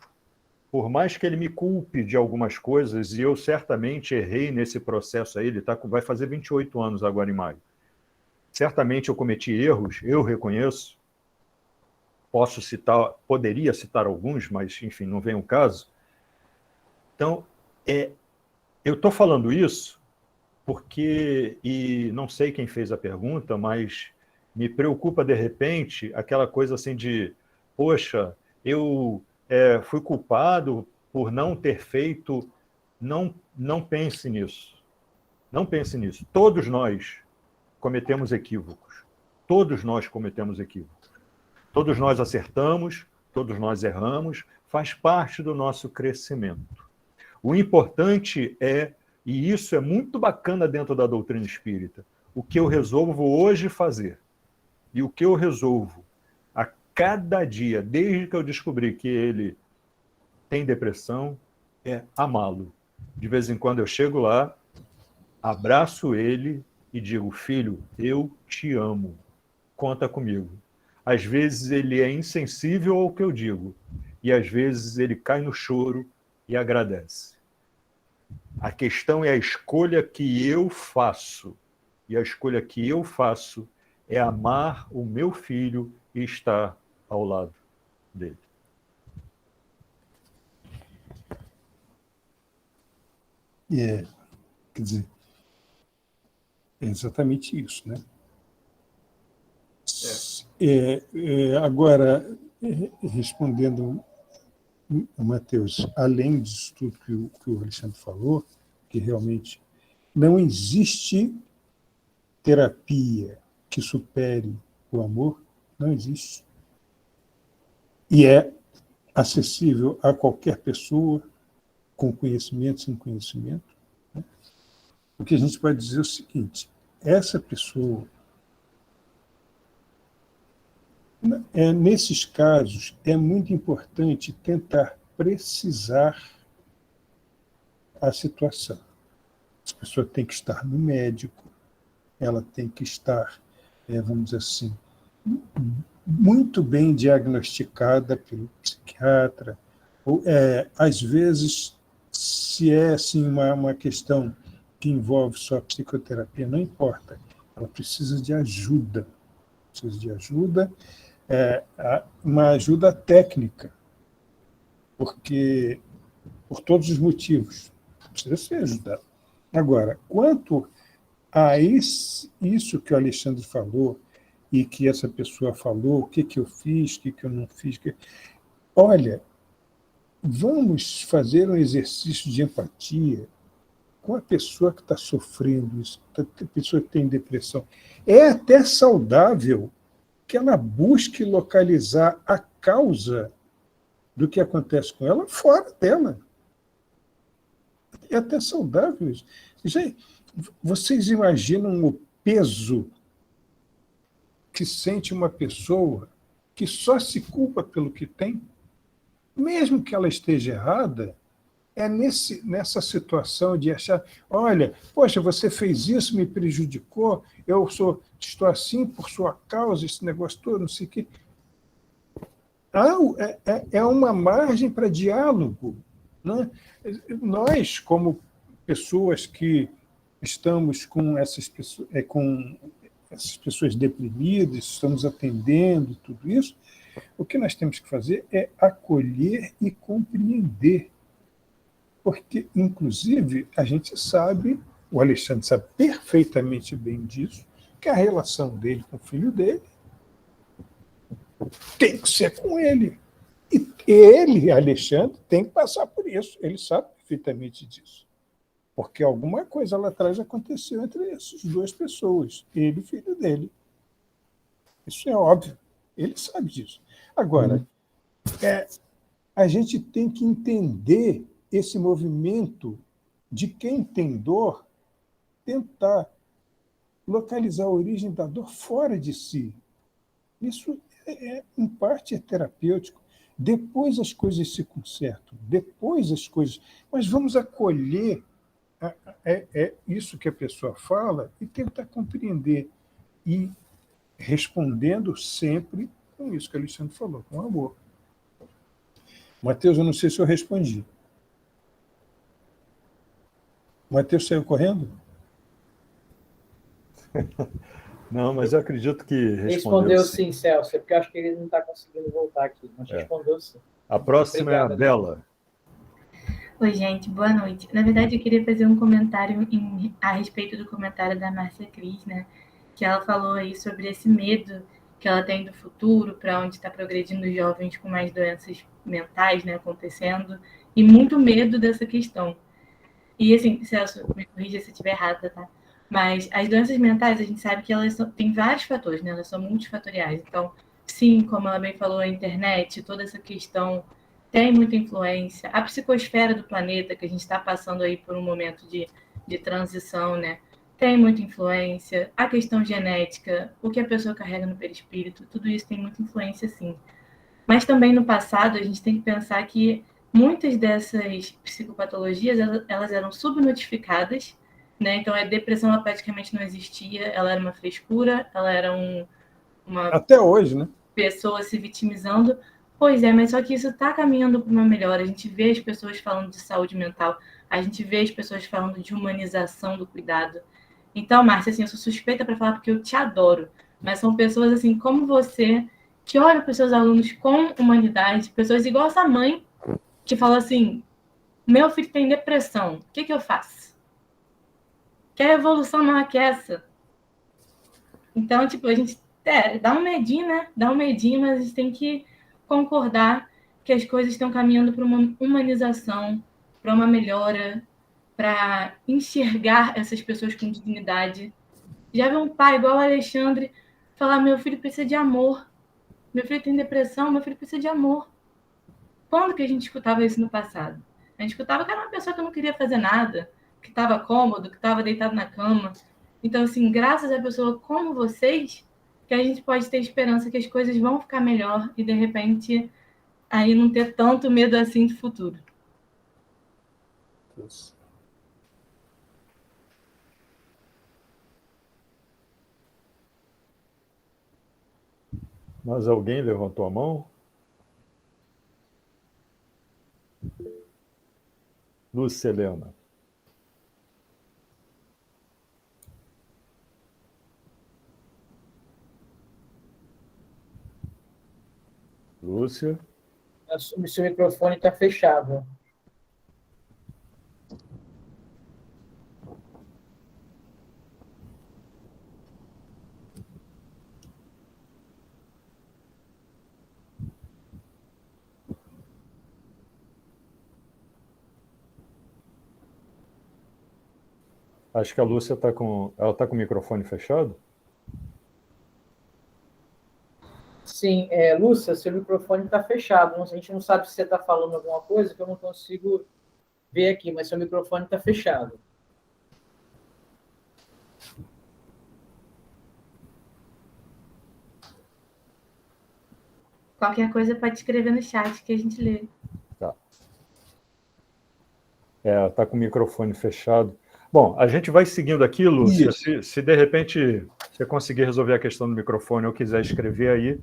por mais que ele me culpe de algumas coisas, e eu certamente errei nesse processo aí, ele vai fazer 28 anos agora em maio. Certamente eu cometi erros, eu reconheço. Poderia citar alguns, mas, enfim, não vem o caso. Então, eu estou falando isso porque, e não sei quem fez a pergunta, mas me preocupa, de repente, aquela coisa assim de, poxa, eu fui culpado por não ter feito não pense nisso. Não pense nisso. Todos nós cometemos equívocos. Todos nós cometemos equívocos. Todos nós acertamos, todos nós erramos, faz parte do nosso crescimento. O importante é, e isso é muito bacana dentro da doutrina espírita, o que eu resolvo hoje fazer. E o que eu resolvo a cada dia, desde que eu descobri que ele tem depressão, é amá-lo. De vez em quando eu chego lá, abraço ele e digo: filho, eu te amo, conta comigo. Às vezes ele é insensível ao que eu digo, e às vezes ele cai no choro e agradece. A questão é a escolha que eu faço, e a escolha que eu faço é amar o meu filho e estar ao lado dele. Quer dizer, é exatamente isso, né? Agora, respondendo, Matheus, além disso tudo que o Alexandre falou, que realmente não existe terapia que supere o amor, não existe. E é acessível a qualquer pessoa, com conhecimento, sem conhecimento. Né? O que a gente pode dizer é o seguinte: essa pessoa, nesses casos, é muito importante tentar precisar a situação. Essa pessoa tem que estar no médico, ela tem que estar, vamos dizer assim, muito bem diagnosticada pelo psiquiatra. Ou, às vezes, se é assim, uma questão que envolve só a psicoterapia, não importa, ela precisa de ajuda. Precisa de ajuda, uma ajuda técnica, porque, por todos os motivos, precisa ser ajudado. Agora, quanto a isso que o Alexandre falou, e que essa pessoa falou, o que eu fiz, o que eu não fiz. Olha, vamos fazer um exercício de empatia com a pessoa que está sofrendo isso, a pessoa que tem depressão. É até saudável que ela busque localizar a causa do que acontece com ela fora dela. É até saudável isso. Vocês imaginam o peso que sente uma pessoa que só se culpa pelo que tem? Mesmo que ela esteja errada, é nessa situação de achar: olha, poxa, você fez isso, me prejudicou, eu estou assim por sua causa, esse negócio todo, não sei o quê. É uma margem para diálogo. Né? Nós, como pessoas que estamos com essas pessoas deprimidas, estamos atendendo tudo isso, o que nós temos que fazer é acolher e compreender. Porque, inclusive, a gente sabe, o Alexandre sabe perfeitamente bem disso, que a relação dele com o filho dele tem que ser com ele. E ele, Alexandre, tem que passar por isso. Ele sabe perfeitamente disso. Porque alguma coisa lá atrás aconteceu entre essas duas pessoas, ele e o filho dele. Isso é óbvio. Ele sabe disso. Agora, a gente tem que entender esse movimento de quem tem dor, tentar localizar a origem da dor fora de si. Isso, em parte, é terapêutico. Depois as coisas se consertam, depois as coisas... Mas vamos acolher isso que a pessoa fala e tentar compreender. E respondendo sempre com isso que a Alexandre falou, com amor. Matheus, eu não sei se eu respondi. Matheus saiu correndo? Não, mas eu acredito que respondeu sim, Celso, porque eu acho que ele não está conseguindo voltar aqui, mas respondeu sim. A próxima é a Bela. Oi, gente, boa noite. Na verdade, eu queria fazer um comentário a respeito do comentário da Márcia Cris, né? Que ela falou aí sobre esse medo que ela tem do futuro, para onde está progredindo os jovens com mais doenças mentais, né, acontecendo, e muito medo dessa questão. E, assim, Celso, me corrija se eu estiver errada, tá? Mas as doenças mentais, a gente sabe que elas têm vários fatores, né? Elas são multifatoriais. Então, sim, como ela bem falou, a internet, toda essa questão tem muita influência. A psicosfera do planeta, que a gente está passando aí por um momento de transição, né? Tem muita influência. A questão genética, o que a pessoa carrega no perispírito, tudo isso tem muita influência, sim. Mas também no passado, a gente tem que pensar que muitas dessas psicopatologias, elas eram subnotificadas, né? Então, a depressão ela praticamente não existia, ela era uma frescura, ela era uma Até hoje, né? pessoa se vitimizando. Pois é, mas só que isso está caminhando para uma melhora. A gente vê as pessoas falando de saúde mental, a gente vê as pessoas falando de humanização do cuidado. Então, Márcia, assim, eu sou suspeita para falar porque eu te adoro, mas são pessoas assim como você que olham para os seus alunos com humanidade, pessoas igual essa mãe que fala assim: meu filho tem depressão, o que eu faço? Que a evolução não é que essa. Então, tipo, a gente dá um medinho, né? Dá um medinho, mas a gente tem que concordar que as coisas estão caminhando para uma humanização, para uma melhora, para enxergar essas pessoas com dignidade. Já viu um pai igual o Alexandre falar: meu filho precisa de amor, meu filho tem depressão, meu filho precisa de amor. Quando que a gente escutava isso no passado? A gente escutava que era uma pessoa que não queria fazer nada, que estava cômodo, que estava deitado na cama. Então, assim, graças a pessoa como vocês, que a gente pode ter esperança que as coisas vão ficar melhor e, de repente, aí não ter tanto medo assim do futuro. Isso. Mas alguém levantou a mão? Lúcia Helena. Lúcia? O seu microfone está fechado. Acho que a Lúcia está ela tá com o microfone fechado? Sim, Lúcia, seu microfone está fechado. A gente não sabe se você está falando alguma coisa que eu não consigo ver aqui, mas seu microfone está fechado. Qualquer coisa pode escrever no chat que a gente lê. Tá. Está com o microfone fechado. Bom, a gente vai seguindo aqui, Lúcia. Se de repente você conseguir resolver a questão do microfone ou quiser escrever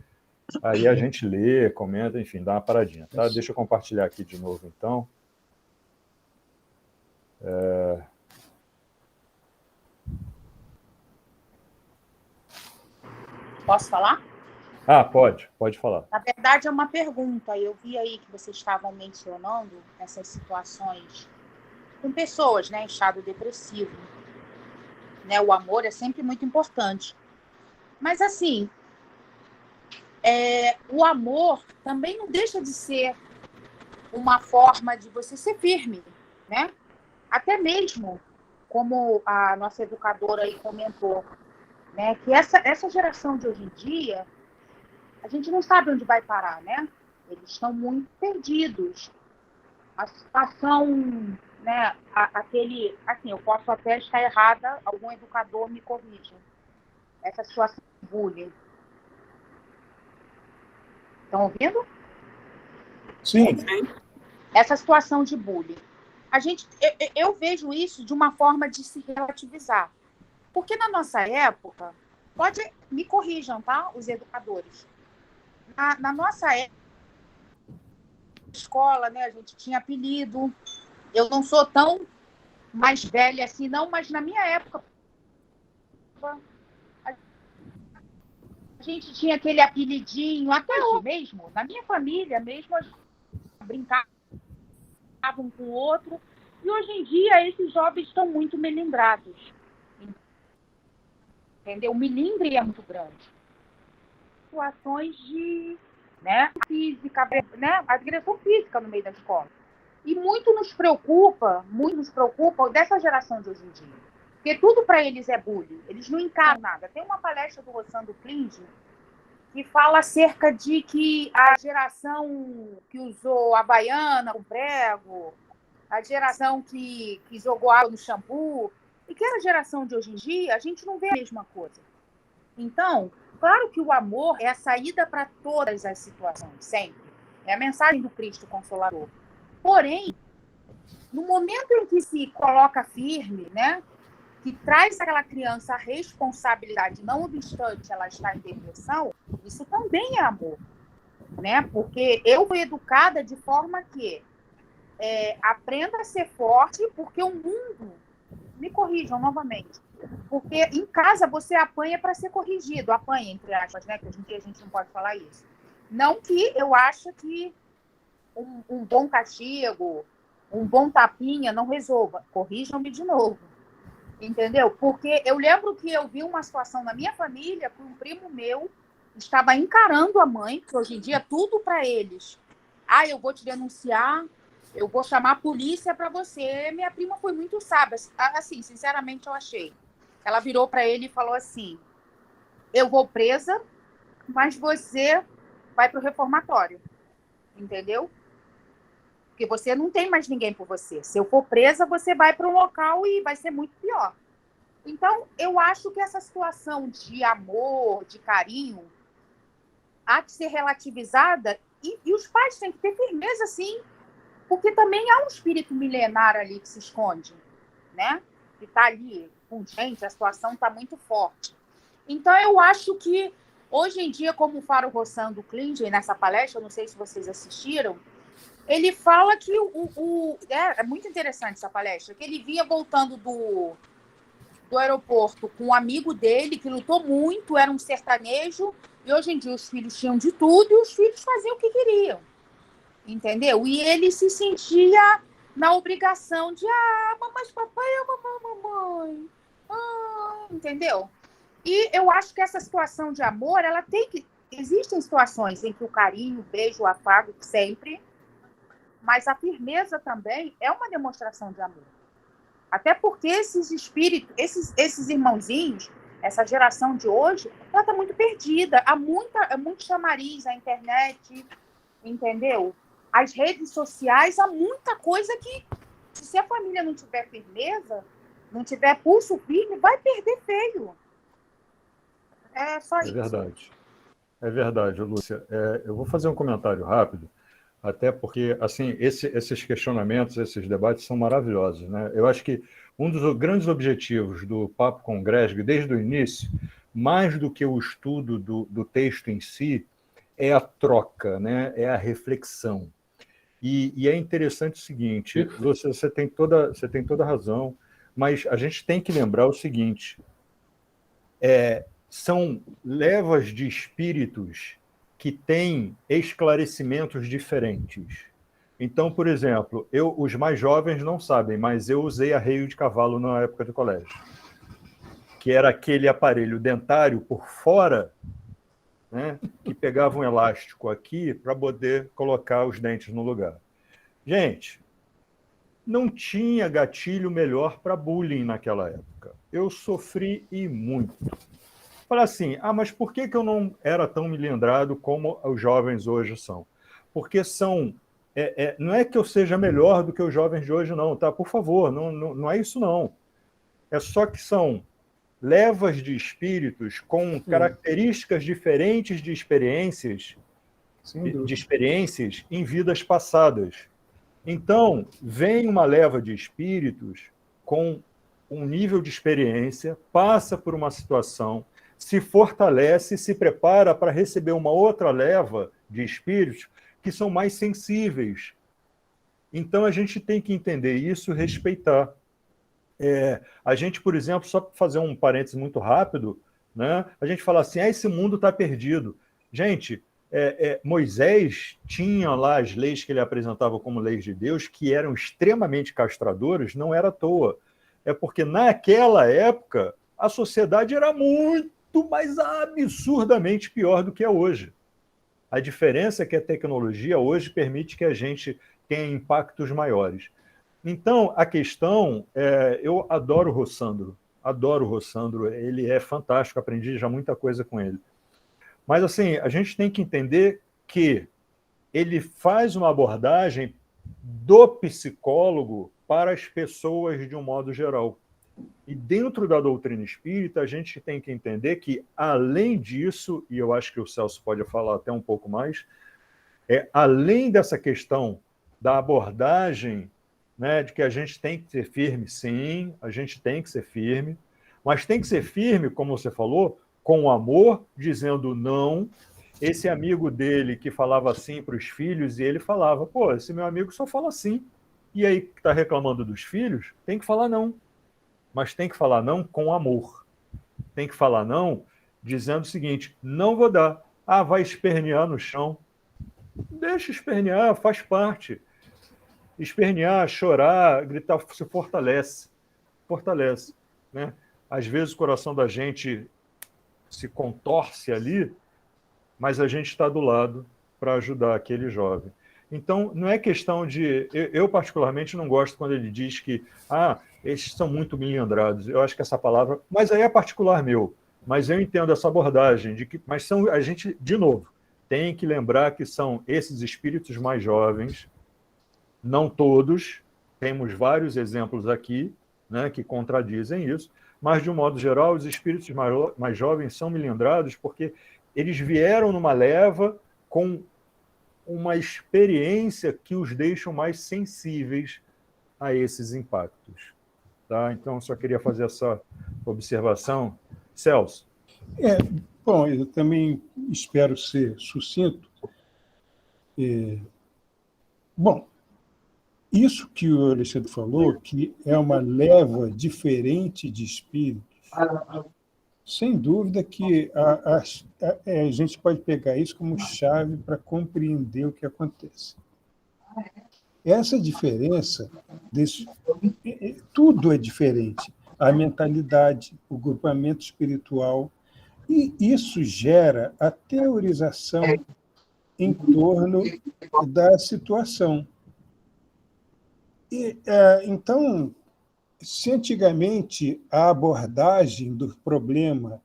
aí a gente lê, comenta, enfim, dá uma paradinha, tá? Deixa eu compartilhar aqui de novo, então. Posso falar? Pode falar. Na verdade, é uma pergunta. Eu vi aí que vocês estavam mencionando essas situações com pessoas, né, em estado depressivo. Né, o amor é sempre muito importante. Mas, assim, o amor também não deixa de ser uma forma de você ser firme, né? Até mesmo, como a nossa educadora aí comentou, né, que essa geração de hoje em dia, a gente não sabe onde vai parar, né? Eles estão muito perdidos. A situação, né, assim, eu posso até estar errada, algum educador me corrija. Essa situação de bullying. Estão ouvindo? Sim. Essa situação de bullying. Eu vejo isso de uma forma de se relativizar. Porque na nossa época, me corrijam, tá? Os educadores. Na nossa época, escola, né, a gente tinha apelido. Eu não sou tão mais velha assim, não, mas na minha época a gente tinha aquele apelidinho, até hoje mesmo, na minha família mesmo, a gente brincava um com o outro, e hoje em dia esses jovens estão muito melindrados. Entendeu? O melindre é muito grande. Situações de, né, física, né, agressão física no meio da escola. E muito nos preocupa dessa geração de hoje em dia. Porque tudo para eles é bullying. Eles não encaram nada. Tem uma palestra do Rossando Klinge que fala acerca de que a geração que usou a Havaiana, o prego, a geração que jogou água no shampoo, e que a geração de hoje em dia, a gente não vê a mesma coisa. Então, claro que o amor é a saída para todas as situações, sempre. É a mensagem do Cristo Consolador. Porém, no momento em que se coloca firme, né, que traz àquela criança a responsabilidade, não obstante ela estar em depressão, isso também é amor, né? Porque eu fui educada de forma que aprenda a ser forte, porque o mundo, me corrijam novamente, porque em casa você apanha para ser corrigido, apanha, entre aspas, né? Que hoje em dia a gente não pode falar isso. Não que eu acho que um bom castigo, um bom tapinha não resolva, corrijam-me de novo. Entendeu? Porque eu lembro que eu vi uma situação na minha família que um primo meu estava encarando a mãe, que hoje em dia é tudo para eles. Eu vou te denunciar, eu vou chamar a polícia para você. Minha prima foi muito sábia. Assim, sinceramente, eu achei. Ela virou para ele e falou assim: eu vou presa, mas você vai para o reformatório. Entendeu? Porque você não tem mais ninguém por você. Se eu for presa, você vai para um local e vai ser muito pior. Então, eu acho que essa situação de amor, de carinho, há de ser relativizada e os pais têm que ter firmeza, sim, porque também há um espírito milenar ali que se esconde, né? Que está ali com gente, a situação está muito forte. Então, eu acho que, hoje em dia, como fala o Rossando Klinge nessa palestra, eu não sei se vocês assistiram, ele fala que é muito interessante essa palestra, que ele vinha voltando do aeroporto com um amigo dele, que lutou muito, era um sertanejo, e hoje em dia os filhos tinham de tudo e os filhos faziam o que queriam. Entendeu? E ele se sentia na obrigação de mas papai ama mamãe. Entendeu? E eu acho que essa situação de amor, ela tem que... Existem situações em que o carinho, o beijo, o afago, sempre... Mas a firmeza também é uma demonstração de amor. Até porque esses espíritos, esses irmãozinhos, essa geração de hoje, ela está muito perdida. Há muito chamariz, a internet, entendeu? As redes sociais, há muita coisa que, se a família não tiver firmeza, não tiver pulso firme, vai perder feio. É só isso. É verdade, Lúcia. Eu vou fazer um comentário rápido. Até porque, assim, esses questionamentos, esses debates são maravilhosos, né? Eu acho que um dos grandes objetivos do Papo com Gresg, desde o início, mais do que o estudo do texto em si, é a troca, né? É a reflexão. E é interessante o seguinte, Lúcia, você tem toda a razão, mas a gente tem que lembrar o seguinte, são levas de espíritos que têm esclarecimentos diferentes. Então, por exemplo, os mais jovens não sabem, mas eu usei arreio de cavalo na época do colégio, que era aquele aparelho dentário por fora, né, que pegava um elástico aqui para poder colocar os dentes no lugar. Gente, não tinha gatilho melhor para bullying naquela época. Eu sofri e muito. Fala assim, mas por que eu não era tão milindrado como os jovens hoje são? Porque são... não é que eu seja melhor do que os jovens de hoje, não, tá? Por favor, não é isso, não. É só que são levas de espíritos com características diferentes de experiências em vidas passadas. Então, vem uma leva de espíritos com um nível de experiência, passa por uma situação, se fortalece, se prepara para receber uma outra leva de espíritos que são mais sensíveis. Então, a gente tem que entender isso e respeitar. A gente, por exemplo, só para fazer um parênteses muito rápido, né, a gente fala assim, esse mundo está perdido. Gente, Moisés tinha lá as leis que ele apresentava como leis de Deus, que eram extremamente castradoras, não era à toa. É porque, naquela época, a sociedade era muito mais absurdamente pior do que é hoje. A diferença é que a tecnologia hoje permite que a gente tem impactos maiores. Então, a questão, eu adoro o Rossandro, ele é fantástico, aprendi já muita coisa com ele. Mas, assim, a gente tem que entender que ele faz uma abordagem do psicólogo para as pessoas de um modo geral. E dentro da doutrina espírita, a gente tem que entender que, além disso, e eu acho que o Celso pode falar até um pouco mais, além dessa questão da abordagem, né, de que a gente tem que ser firme, sim, a gente tem que ser firme, mas tem que ser firme, como você falou, com amor, dizendo não. Esse amigo dele que falava assim para os filhos, e ele falava, pô, esse meu amigo só fala assim. E aí, que está reclamando dos filhos, tem que falar não. Mas tem que falar não com amor. Tem que falar não dizendo o seguinte, não vou dar. Ah, vai espernear no chão. Deixa espernear, faz parte. Espernear, chorar, gritar, se fortalece. Fortalece, né? Às vezes o coração da gente se contorce ali, mas a gente está do lado para ajudar aquele jovem. Então, não é questão de... Eu, particularmente, não gosto quando ele diz que esses são muito melindrados. Eu acho que essa palavra... Mas aí é particular meu. Mas eu entendo essa abordagem. Mas a gente, de novo, tem que lembrar que são esses espíritos mais jovens, não todos, temos vários exemplos aqui, né, que contradizem isso, mas, de um modo geral, os espíritos mais jovens são melindrados porque eles vieram numa leva com uma experiência que os deixam mais sensíveis a esses impactos. Tá? Então, só queria fazer essa observação. Celso. Bom, eu também espero ser sucinto. Bom, isso que o Alexandre falou, que é uma leva diferente de espíritos, sem dúvida que a gente pode pegar isso como chave para compreender o que acontece. Essa diferença, tudo é diferente. A mentalidade, o grupamento espiritual, e isso gera a teorização em torno da situação. Então, se antigamente a abordagem do problema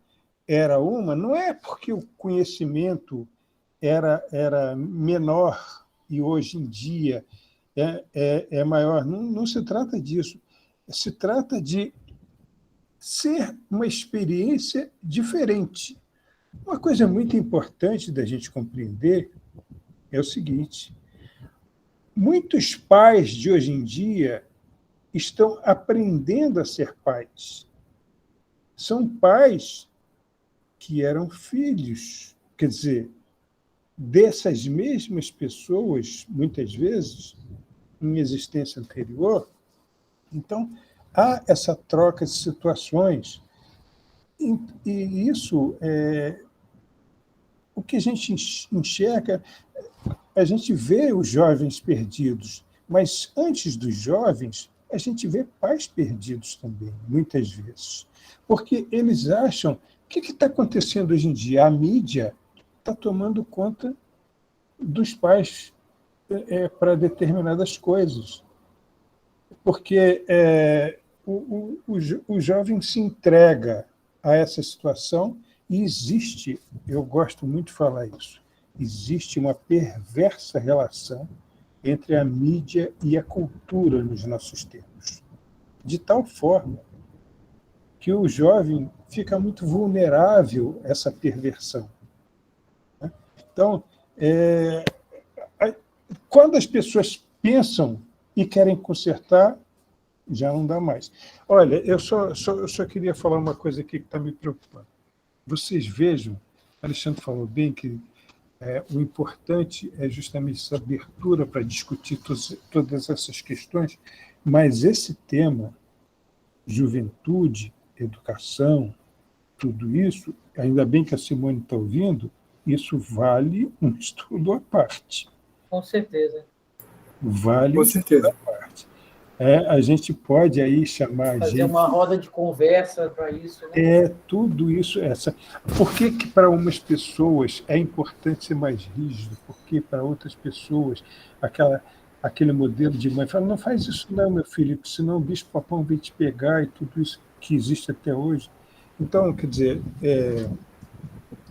era uma, não é porque o conhecimento era menor e hoje em dia é maior. Não se trata disso. Se trata de ser uma experiência diferente. Uma coisa muito importante da gente compreender é o seguinte: muitos pais de hoje em dia estão aprendendo a ser pais. São pais que eram filhos, quer dizer, dessas mesmas pessoas, muitas vezes, em existência anterior. Então, há essa troca de situações. E isso, o que a gente enxerga, a gente vê os jovens perdidos, mas antes dos jovens, a gente vê pais perdidos também, muitas vezes. Porque eles acham, o que está acontecendo hoje em dia? A mídia está tomando conta dos pais para determinadas coisas. Porque o jovem se entrega a essa situação e existe, eu gosto muito de falar isso, existe uma perversa relação entre a mídia e a cultura nos nossos tempos, de tal forma que o jovem fica muito vulnerável a essa perversão. Então, quando as pessoas pensam e querem consertar, já não dá mais. Olha, eu só queria falar uma coisa aqui que está me preocupando. Vocês vejam, Alexandre falou bem que o importante é justamente essa abertura para discutir todas essas questões, mas esse tema, juventude, educação, tudo isso, ainda bem que a Simone está ouvindo, isso vale um estudo à parte. Com certeza. Vale Com certeza. Um estudo à parte. A gente pode aí chamar fazer gente, uma roda de conversa para isso. Né? Tudo isso. Por que para umas pessoas é importante ser mais rígido? Porque para outras pessoas, aquele modelo de mãe, fala, não faz isso não, meu filho, senão o bicho-papão vem te pegar e tudo isso que existe até hoje. Então, quer dizer,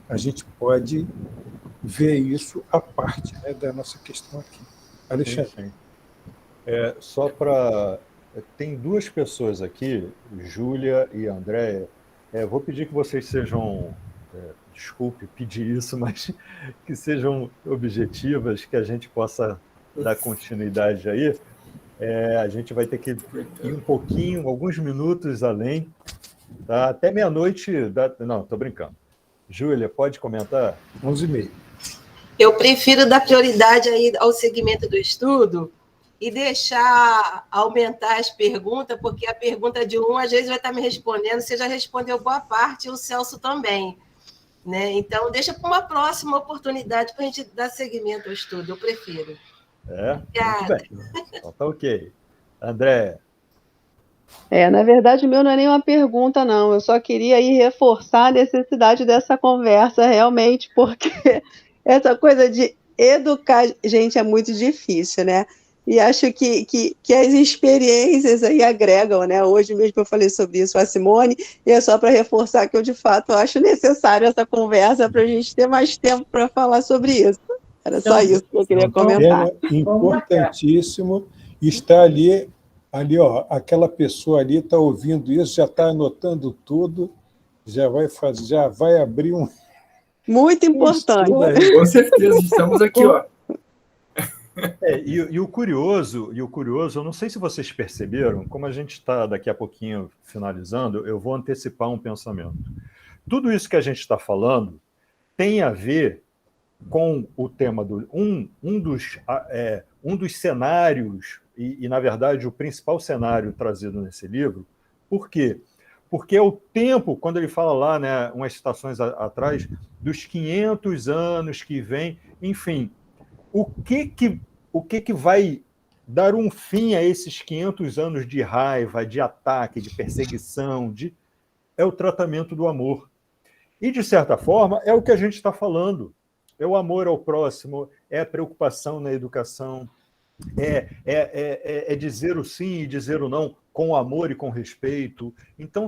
a gente pode ver isso à parte, né, da nossa questão aqui. Alexandre. Sim. Só para... Tem duas pessoas aqui, Júlia e Andréia. Vou pedir que vocês sejam... desculpe pedir isso, mas que sejam objetivas, que a gente possa dar continuidade aí. A gente vai ter que ir um pouquinho, alguns minutos além. Tá? Até meia-noite... Não, estou brincando. Júlia, pode comentar? 11h30. Eu prefiro dar prioridade aí ao segmento do estudo e deixar aumentar as perguntas, porque a pergunta de um, às vezes, vai estar me respondendo, você já respondeu boa parte, e o Celso também. Né? Então, deixa para uma próxima oportunidade para a gente dar seguimento ao estudo, eu prefiro. Muito bem. Então, tá ok. André. Na verdade, o meu não é nem uma pergunta, não. Eu só queria aí reforçar a necessidade dessa conversa, realmente, porque essa coisa de educar, gente, é muito difícil, né? E acho que as experiências aí agregam, né? Hoje mesmo eu falei sobre isso com a Simone, e é só para reforçar que eu, de fato, acho necessário essa conversa para a gente ter mais tempo para falar sobre isso. Era só isso que eu queria comentar. É importantíssimo estar ali, ó, aquela pessoa ali está ouvindo isso, já está anotando tudo, já vai abrir um... Muito importante. Com certeza, estamos aqui, ó. E o curioso, eu não sei se vocês perceberam, como a gente está daqui a pouquinho finalizando, eu vou antecipar um pensamento. Tudo isso que a gente está falando tem a ver com o tema do um dos cenários, e na verdade o principal cenário trazido nesse livro. Por quê? Porque é o tempo, quando ele fala lá, né, umas citações atrás, dos 500 anos que vem, enfim, o que vai dar um fim a esses 500 anos de raiva, de ataque, de perseguição, é o tratamento do amor. E, de certa forma, é o que a gente está falando. É o amor ao próximo, é a preocupação na educação, é dizer o sim e dizer o não com amor e com respeito. Então,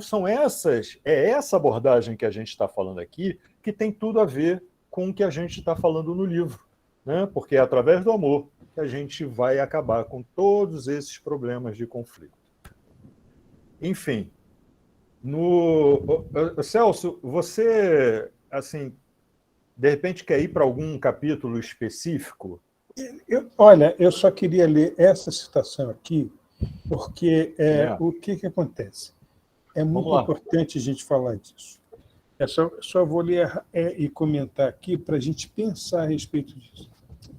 essa abordagem que a gente está falando aqui que tem tudo a ver com o que a gente está falando no livro. Né? Porque é através do amor que a gente vai acabar com todos esses problemas de conflito. Enfim, Celso, você, assim, de repente quer ir para algum capítulo específico? Olha, eu só queria ler essa citação aqui, porque o que acontece? É muito importante a gente falar disso. Só vou ler e comentar aqui para a gente pensar a respeito disso.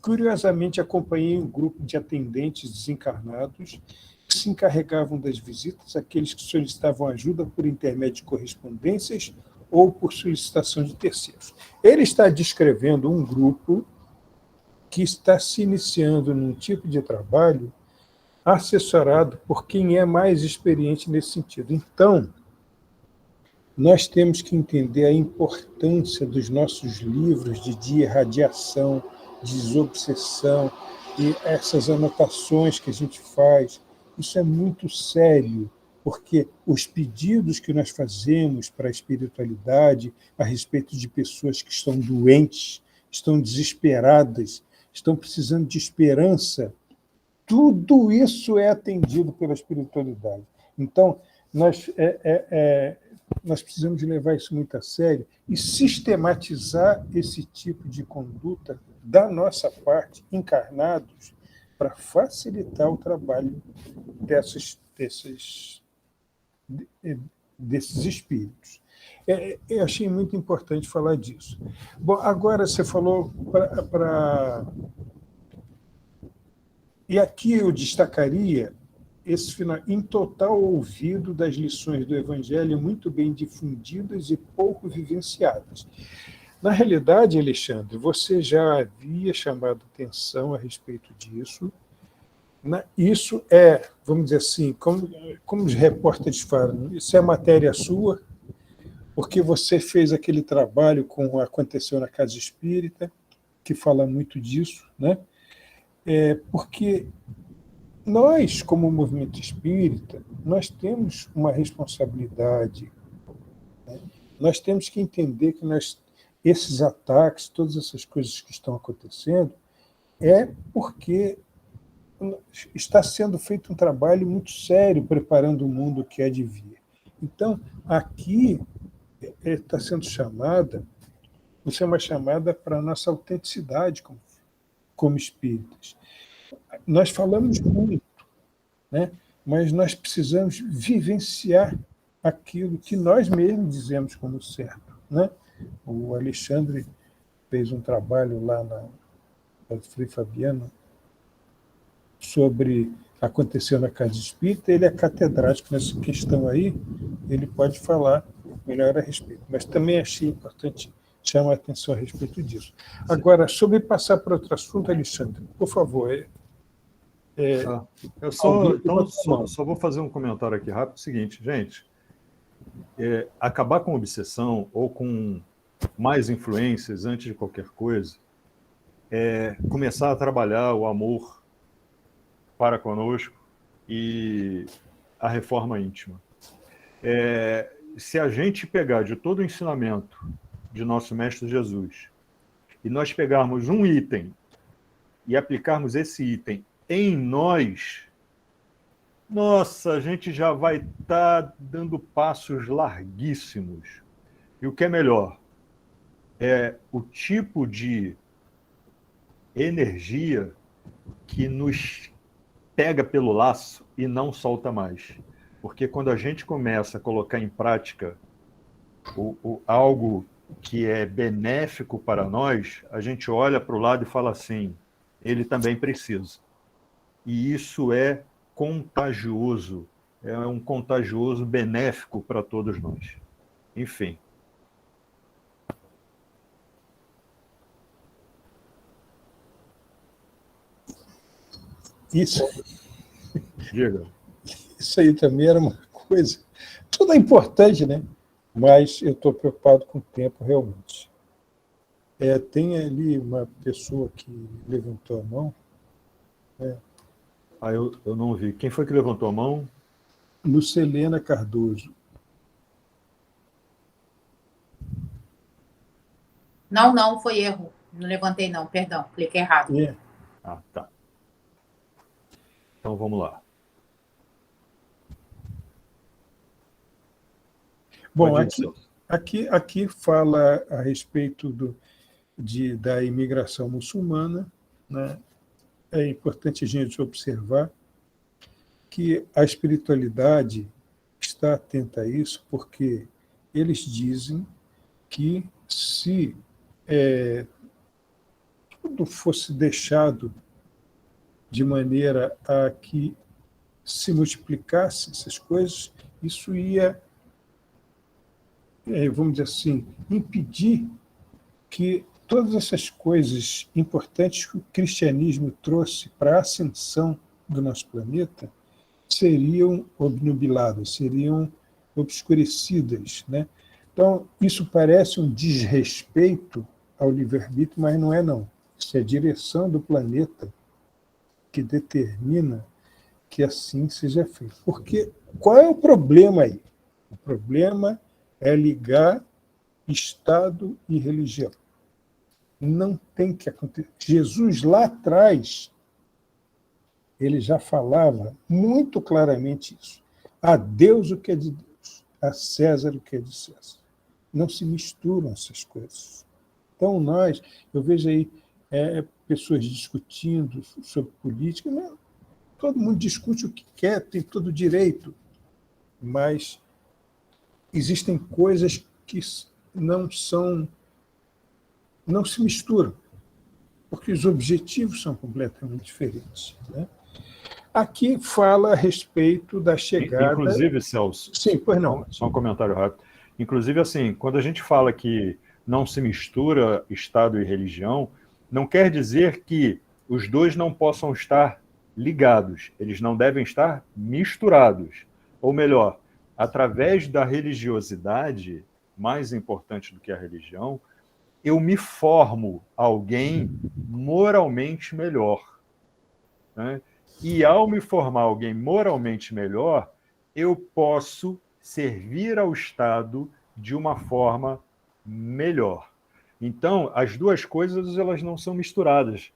Curiosamente, acompanhei um grupo de atendentes desencarnados que se encarregavam das visitas àqueles que solicitavam ajuda por intermédio de correspondências ou por solicitação de terceiros. Ele está descrevendo um grupo que está se iniciando num tipo de trabalho assessorado por quem é mais experiente nesse sentido. Então, nós temos que entender a importância dos nossos livros de irradiação, de desobsessão, e essas anotações que a gente faz. Isso é muito sério, porque os pedidos que nós fazemos para a espiritualidade a respeito de pessoas que estão doentes, estão desesperadas, estão precisando de esperança, tudo isso é atendido pela espiritualidade. Então, nós precisamos levar isso muito a sério e sistematizar esse tipo de conduta da nossa parte, encarnados, para facilitar o trabalho desses espíritos. Eu achei muito importante falar disso. Bom, agora você falou para... E aqui eu destacaria esse final, em total ouvido das lições do Evangelho muito bem difundidas e pouco vivenciadas. Na realidade, Alexandre, você já havia chamado atenção a respeito disso. Isso vamos dizer assim, como os repórteres falam, isso é matéria sua, porque você fez aquele trabalho com Aconteceu na Casa Espírita, que fala muito disso, né? Porque nós, como movimento espírita, nós temos uma responsabilidade, né? Nós temos que entender que esses ataques, todas essas coisas que estão acontecendo, é porque está sendo feito um trabalho muito sério preparando o mundo que há de vir. Então, aqui está sendo chamada, isso é uma chamada para a nossa autenticidade como espíritas. Nós falamos muito, né? Mas nós precisamos vivenciar aquilo que nós mesmos dizemos como certo, né? O Alexandre fez um trabalho lá na Frei Fabiano sobre aconteceu na Casa Espírita, ele é catedrático nessa questão aí, ele pode falar melhor a respeito. Mas também achei importante chamar a atenção a respeito disso. Agora, sobre passar para outro assunto, Alexandre, por favor. Eu só vou fazer um comentário aqui rápido. Seguinte, gente, acabar com obsessão ou com mais influências antes de qualquer coisa é começar a trabalhar o amor para conosco e a reforma íntima. Se a gente pegar de todo o ensinamento de nosso Mestre Jesus e nós pegarmos um item e aplicarmos esse item em nós, nossa, a gente já vai estar dando passos larguíssimos. E o que é melhor é o tipo de energia que nos pega pelo laço e não solta mais. Porque quando a gente começa a colocar em prática algo que é benéfico para nós, a gente olha para o lado e fala assim, ele também precisa. E isso é contagioso, é um contagioso benéfico para todos nós. Enfim. Isso. Diga. Isso aí também era uma coisa. Tudo é importante, né? Mas eu estou preocupado com o tempo, realmente. Tem ali uma pessoa que levantou a mão. Eu não vi. Quem foi que levantou a mão? Lucelena Cardoso. Não, foi erro. Não levantei, não, perdão, cliquei errado. Tá. Então vamos lá. Bom, aqui fala a respeito da imigração muçulmana, né? É importante a gente observar que a espiritualidade está atenta a isso, porque eles dizem que se tudo fosse deixado de maneira a que se multiplicasse essas coisas, isso ia, vamos dizer assim, impedir que todas essas coisas importantes que o cristianismo trouxe para a ascensão do nosso planeta seriam obnubiladas, seriam obscurecidas, né? Então, isso parece um desrespeito ao livre-arbítrio, mas não é, não. Isso é a direção do planeta que determina que assim seja feito. Porque qual é o problema aí? O problema é ligar Estado e religião. Não tem que acontecer. Jesus, lá atrás, ele já falava muito claramente isso. A Deus o que é de Deus, a César o que é de César. Não se misturam essas coisas. Então, eu vejo aí pessoas discutindo sobre política. Não, todo mundo discute o que quer, tem todo o direito, mas existem coisas que não se misturam, porque os objetivos são completamente diferentes, né? Aqui fala a respeito da chegada... Inclusive, Celso... Sim, pois não. Só um comentário rápido. Inclusive, assim, quando a gente fala que não se mistura Estado e religião, não quer dizer que os dois não possam estar ligados. Eles não devem estar misturados. Ou melhor, através da religiosidade, mais importante do que a religião, eu me formo alguém moralmente melhor. né? E ao me formar alguém moralmente melhor, eu posso servir ao Estado de uma forma melhor. Então, as duas coisas elas não são misturadas,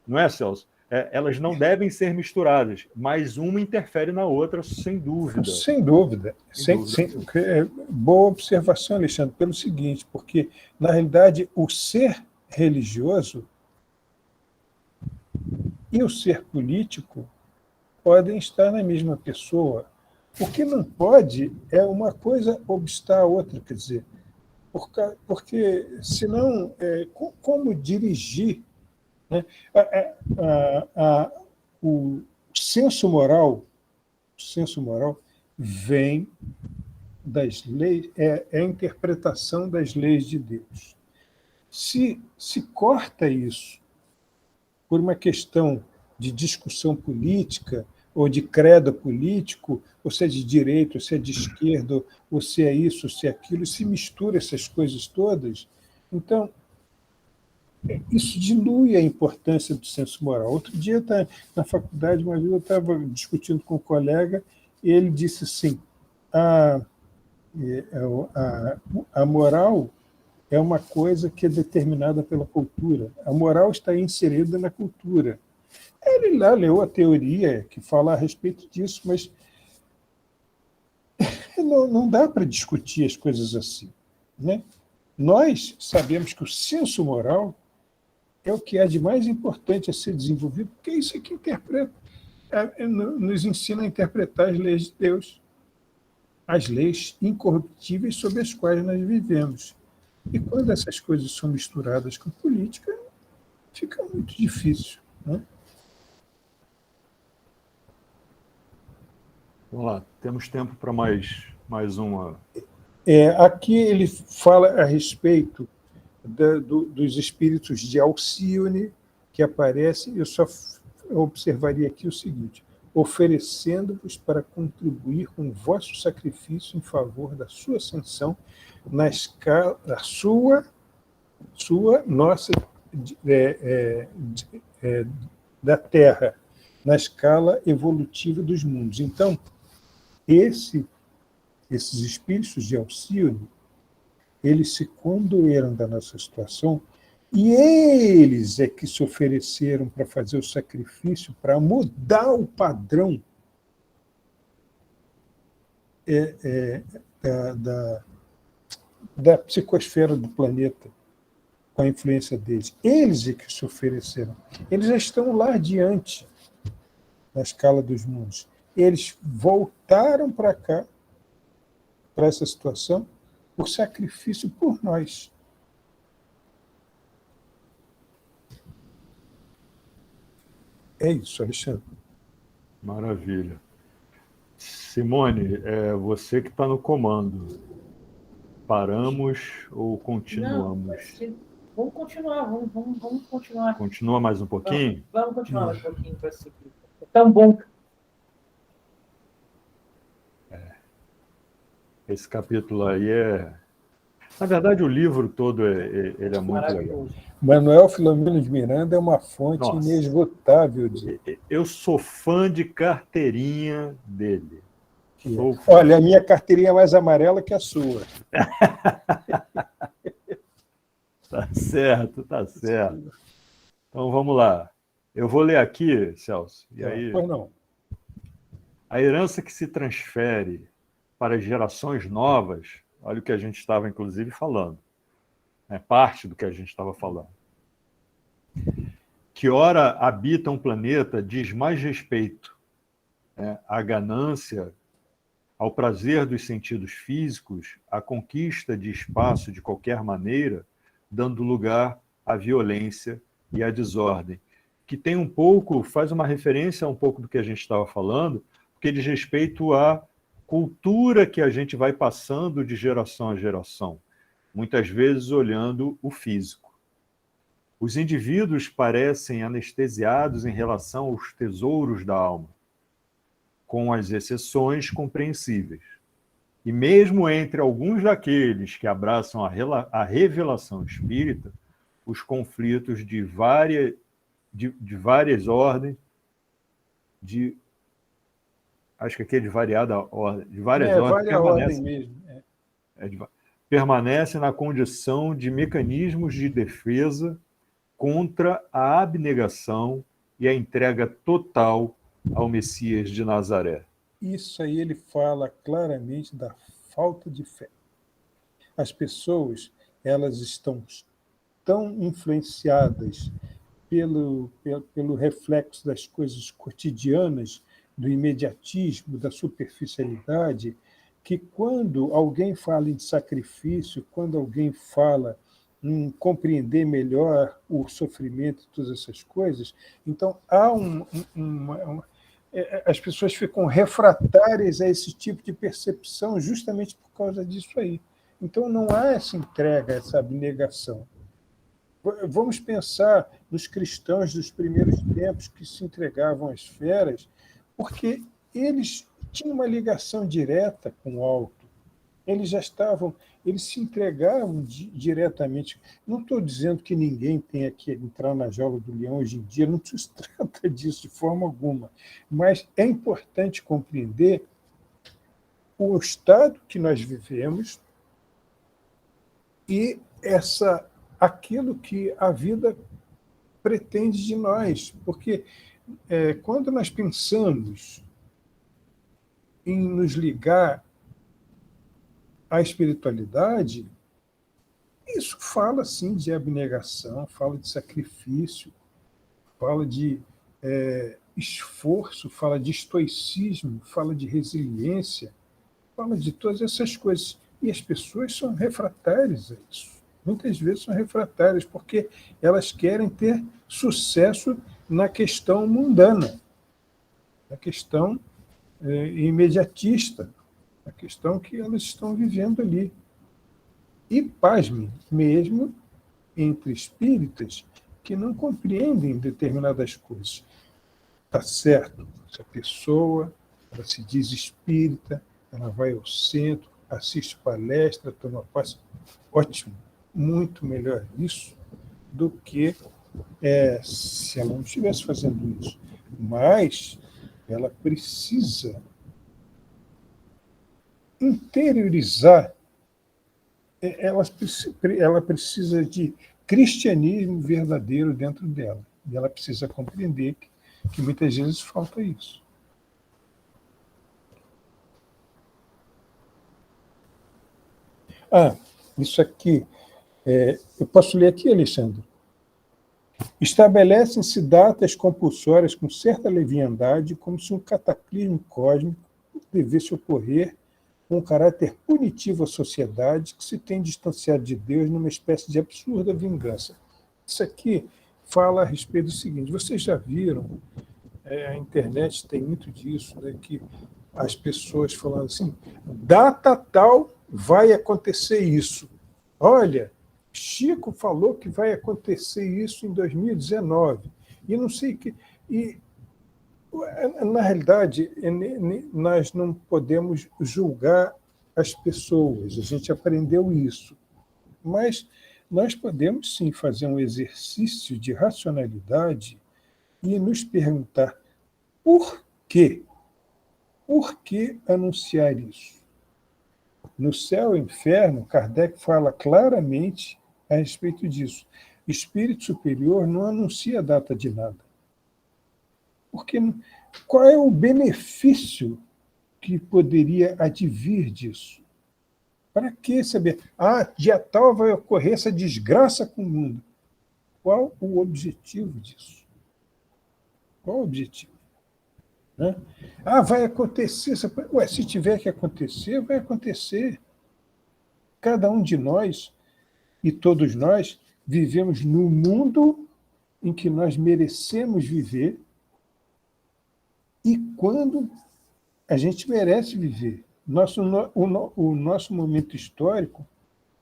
não é, Celso? Elas não devem ser misturadas, mas uma interfere na outra, sem dúvida. Sem dúvida. Boa observação, Alexandre, pelo seguinte, porque, na realidade, o ser religioso e o ser político podem estar na mesma pessoa. O que não pode é uma coisa obstar a outra, quer dizer, porque senão, como dirigir, né? O senso moral vem das leis, é a interpretação das leis de Deus. Se corta isso por uma questão de discussão política ou de credo político, ou se é de direita, ou se é de esquerda, ou se é isso, ou se é aquilo, se mistura essas coisas todas, então isso dilui a importância do senso moral. Outro dia, na faculdade, uma vez eu estava discutindo com um colega, e ele disse assim, a moral é uma coisa que é determinada pela cultura. A moral está inserida na cultura. Ele lá leu a teoria que fala a respeito disso, mas não dá para discutir as coisas assim, né? Nós sabemos que o senso moral é o que há de mais importante a ser desenvolvido, porque é isso que nos ensina a interpretar as leis de Deus, as leis incorruptíveis sobre as quais nós vivemos. E quando essas coisas são misturadas com política, fica muito difícil, né? Vamos lá, temos tempo para mais uma. Aqui ele fala a respeito dos espíritos de Alcione que aparecem. Eu só observaria aqui o seguinte: oferecendo-vos para contribuir com o vosso sacrifício em favor da sua ascensão na escala da nossa da Terra, na escala evolutiva dos mundos. Então, esses espíritos de Alcione, eles se condoeram da nossa situação e eles é que se ofereceram para fazer o sacrifício, para mudar o padrão da psicosfera do planeta, com a influência deles. Eles é que se ofereceram. Eles já estão lá adiante, na escala dos mundos. Eles voltaram para cá, para essa situação, por sacrifício por nós. É isso, Alexandre. Maravilha. Simone, é você que está no comando. Paramos ou continuamos? Não, vamos continuar, vamos continuar. Continua mais um pouquinho? Vamos continuar mais um pouquinho para seguir. É tão bom. Esse capítulo aí Na verdade, o livro todo ele é muito legal. Manuel Filomeno de Miranda é uma fonte inesgotável. Eu sou fã de carteirinha dele. Olha, a minha carteirinha é mais amarela que a sua. Tá certo, tá certo. Então, vamos lá. Eu vou ler aqui, Celso. E aí, pois não. A herança que se transfere para gerações novas, olha o que a gente estava, inclusive, falando. É parte do que a gente estava falando. Que ora habita um planeta diz mais respeito à ganância, ao prazer dos sentidos físicos, à conquista de espaço de qualquer maneira, dando lugar à violência e à desordem. Que tem um pouco, faz uma referência a um pouco do que a gente estava falando, porque diz respeito à cultura que a gente vai passando de geração a geração, muitas vezes olhando o físico. Os indivíduos parecem anestesiados em relação aos tesouros da alma, com as exceções compreensíveis. E mesmo entre alguns daqueles que abraçam a revelação espírita, os conflitos de várias ordens de... Acho que aqui é de variada ordem, de várias ordens, vale a ordem mesmo. Permanece na condição de mecanismos de defesa contra a abnegação e a entrega total ao Messias de Nazaré. Isso aí ele fala claramente da falta de fé. As pessoas, elas estão tão influenciadas pelo reflexo das coisas cotidianas, do imediatismo, da superficialidade, que quando alguém fala em sacrifício, quando alguém fala em compreender melhor o sofrimento e todas essas coisas, então há as pessoas ficam refratárias a esse tipo de percepção justamente por causa disso aí. Então não há essa entrega, essa abnegação. Vamos pensar nos cristãos dos primeiros tempos que se entregavam às feras, porque eles tinham uma ligação direta com o alto. Eles se entregavam diretamente. Não estou dizendo que ninguém tenha que entrar na jaula do leão hoje em dia, não se trata disso de forma alguma, mas é importante compreender o estado que nós vivemos e aquilo que a vida pretende de nós, porque quando nós pensamos em nos ligar à espiritualidade, isso fala, sim, de abnegação, fala de sacrifício, fala de esforço, fala de estoicismo, fala de resiliência, fala de todas essas coisas. E as pessoas são refratárias a isso. Muitas vezes são refratárias, porque elas querem ter sucesso na questão mundana, na questão imediatista, na questão que elas estão vivendo ali. E, pasmem, mesmo entre espíritas que não compreendem determinadas coisas. Está certo, se a pessoa ela se diz espírita, ela vai ao centro, assiste palestra, toma passe, ótimo, muito melhor isso do que se ela não estivesse fazendo isso. Mas ela precisa interiorizar, ela precisa de cristianismo verdadeiro dentro dela. E ela precisa compreender que muitas vezes falta isso. Isso aqui, eu posso ler aqui, Alexandre? Estabelecem-se datas compulsórias com certa leviandade, como se um cataclismo cósmico devesse ocorrer com um caráter punitivo à sociedade que se tem distanciado de Deus numa espécie de absurda vingança. Isso aqui fala a respeito do seguinte: vocês já viram, a internet tem muito disso, né, que as pessoas falando assim, data tal vai acontecer isso. Olha, Chico falou que vai acontecer isso em 2019. E não sei que. E, na realidade, nós não podemos julgar as pessoas, a gente aprendeu isso. Mas nós podemos, sim, fazer um exercício de racionalidade e nos perguntar por quê? Por que anunciar isso? No Céu e Inferno, Kardec fala claramente a respeito disso. Espírito superior não anuncia a data de nada. Porque qual é o benefício que poderia advir disso? Para que saber? Dia tal vai ocorrer essa desgraça com o mundo. Qual o objetivo disso? Qual o objetivo? Né? Vai acontecer. Se tiver que acontecer, vai acontecer. Cada um de nós, e todos nós, vivemos no mundo em que nós merecemos viver e quando a gente merece viver. O nosso momento histórico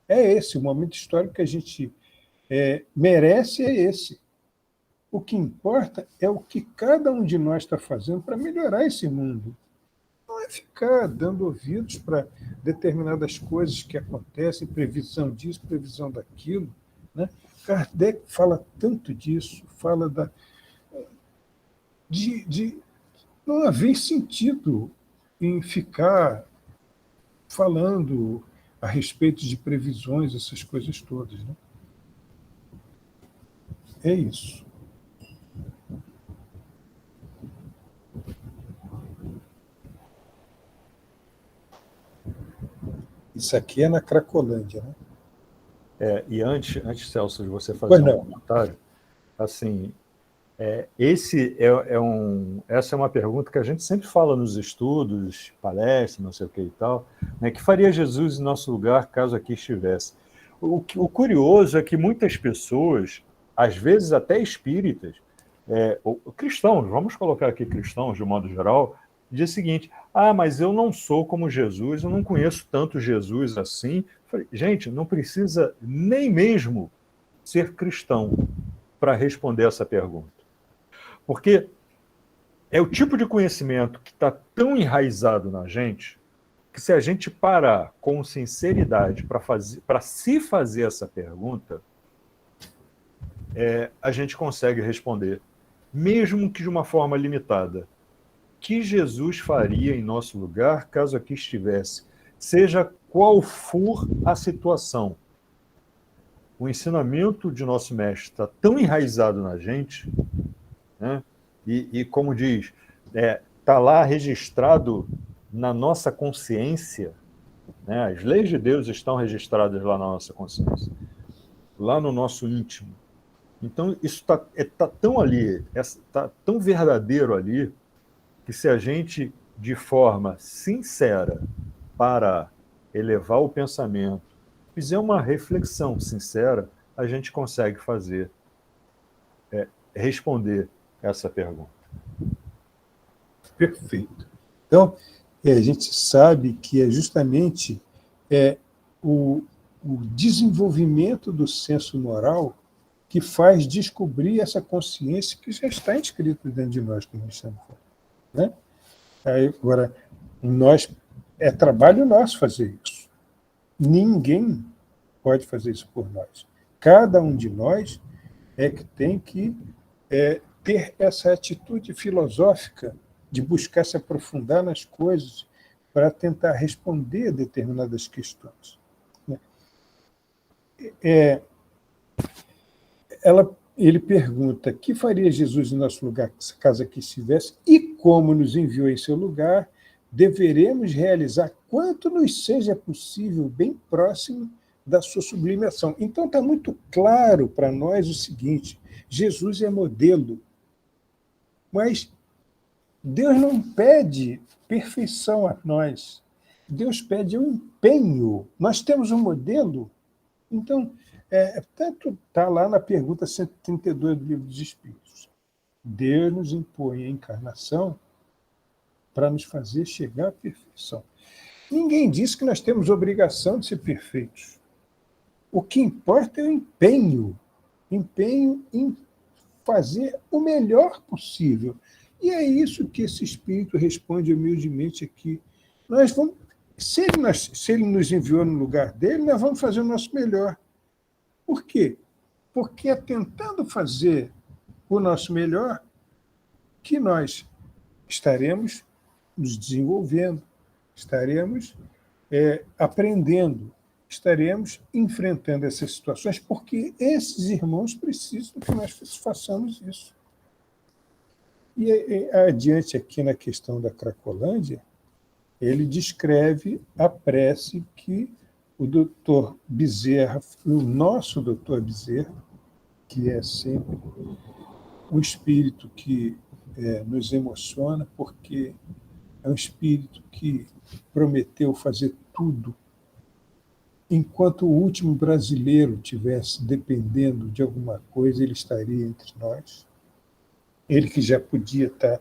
é esse, o momento histórico que a gente merece é esse. O que importa é o que cada um de nós está fazendo para melhorar esse mundo. Não é ficar dando ouvidos para determinadas coisas que acontecem, previsão disso, previsão daquilo. Né? Kardec fala tanto disso, fala de não havia sentido em ficar falando a respeito de previsões, essas coisas todas, né? É isso. Isso aqui é na Cracolândia, né? E antes, Celso, de você fazer um comentário, assim, essa é uma pergunta que a gente sempre fala nos estudos, palestras, não sei o que e tal, né, que faria Jesus em nosso lugar caso aqui estivesse. O curioso é que muitas pessoas, às vezes até espíritas, cristãos, vamos colocar aqui cristãos de um modo geral, diz o seguinte: mas eu não sou como Jesus, eu não conheço tanto Jesus assim. Falei, gente, não precisa nem mesmo ser cristão para responder essa pergunta. Porque é o tipo de conhecimento que está tão enraizado na gente que, se a gente parar com sinceridade para se fazer essa pergunta, a gente consegue responder, mesmo que de uma forma limitada. Que Jesus faria em nosso lugar caso aqui estivesse? Seja qual for a situação. O ensinamento de nosso mestre está tão enraizado na gente, né? E como diz, está lá registrado na nossa consciência, né? As leis de Deus estão registradas lá na nossa consciência, lá no nosso íntimo. Então, isso está tão ali, está tão verdadeiro ali, que se a gente, de forma sincera, para elevar o pensamento, fizer uma reflexão sincera, a gente consegue responder essa pergunta. Perfeito. Então, a gente sabe que é justamente o desenvolvimento do senso moral que faz descobrir essa consciência que já está inscrita dentro de nós, como estamos falando, né? Agora, é trabalho nosso fazer isso. Ninguém pode fazer isso por nós. Cada um de nós que tem que ter essa atitude filosófica de buscar se aprofundar nas coisas para tentar responder a determinadas questões, né? Ele pergunta: que faria Jesus em nosso lugar, caso aqui estivesse, e como nos enviou em seu lugar, deveremos realizar quanto nos seja possível, bem próximo da sua sublimação. Então está muito claro para nós o seguinte: Jesus é modelo, mas Deus não pede perfeição a nós. Deus pede um empenho. Nós temos um modelo. Então, tanto está lá na pergunta 132 do Livro dos Espíritos. Deus nos impõe a encarnação para nos fazer chegar à perfeição. Ninguém disse que nós temos obrigação de ser perfeitos. O que importa é o empenho em fazer o melhor possível. E é isso que esse Espírito responde humildemente aqui. Nós vamos, se ele nos enviou no lugar dele, nós vamos fazer o nosso melhor. Por quê? Porque é tentando fazer o nosso melhor que nós estaremos nos desenvolvendo, estaremos aprendendo, estaremos enfrentando essas situações, porque esses irmãos precisam que nós façamos isso. E adiante aqui na questão da Cracolândia, ele descreve a prece que o doutor Bezerra, o nosso doutor Bezerra, que é sempre um espírito que nos emociona, porque é um espírito que prometeu fazer tudo enquanto o último brasileiro tivesse dependendo de alguma coisa, ele estaria entre nós. Ele que já podia estar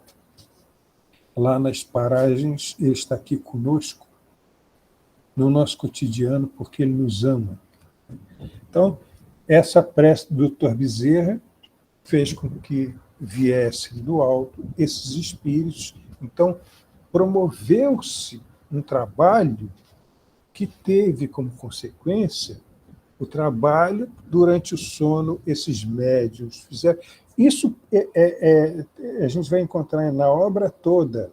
lá nas paragens, ele está aqui conosco, no nosso cotidiano, porque ele nos ama. Então, essa prece do Dr. Bezerra fez com que viesse do alto esses espíritos. Então, promoveu-se um trabalho que teve como consequência o trabalho durante o sono, esses médiuns fizeram. Isso a gente vai encontrar na obra toda,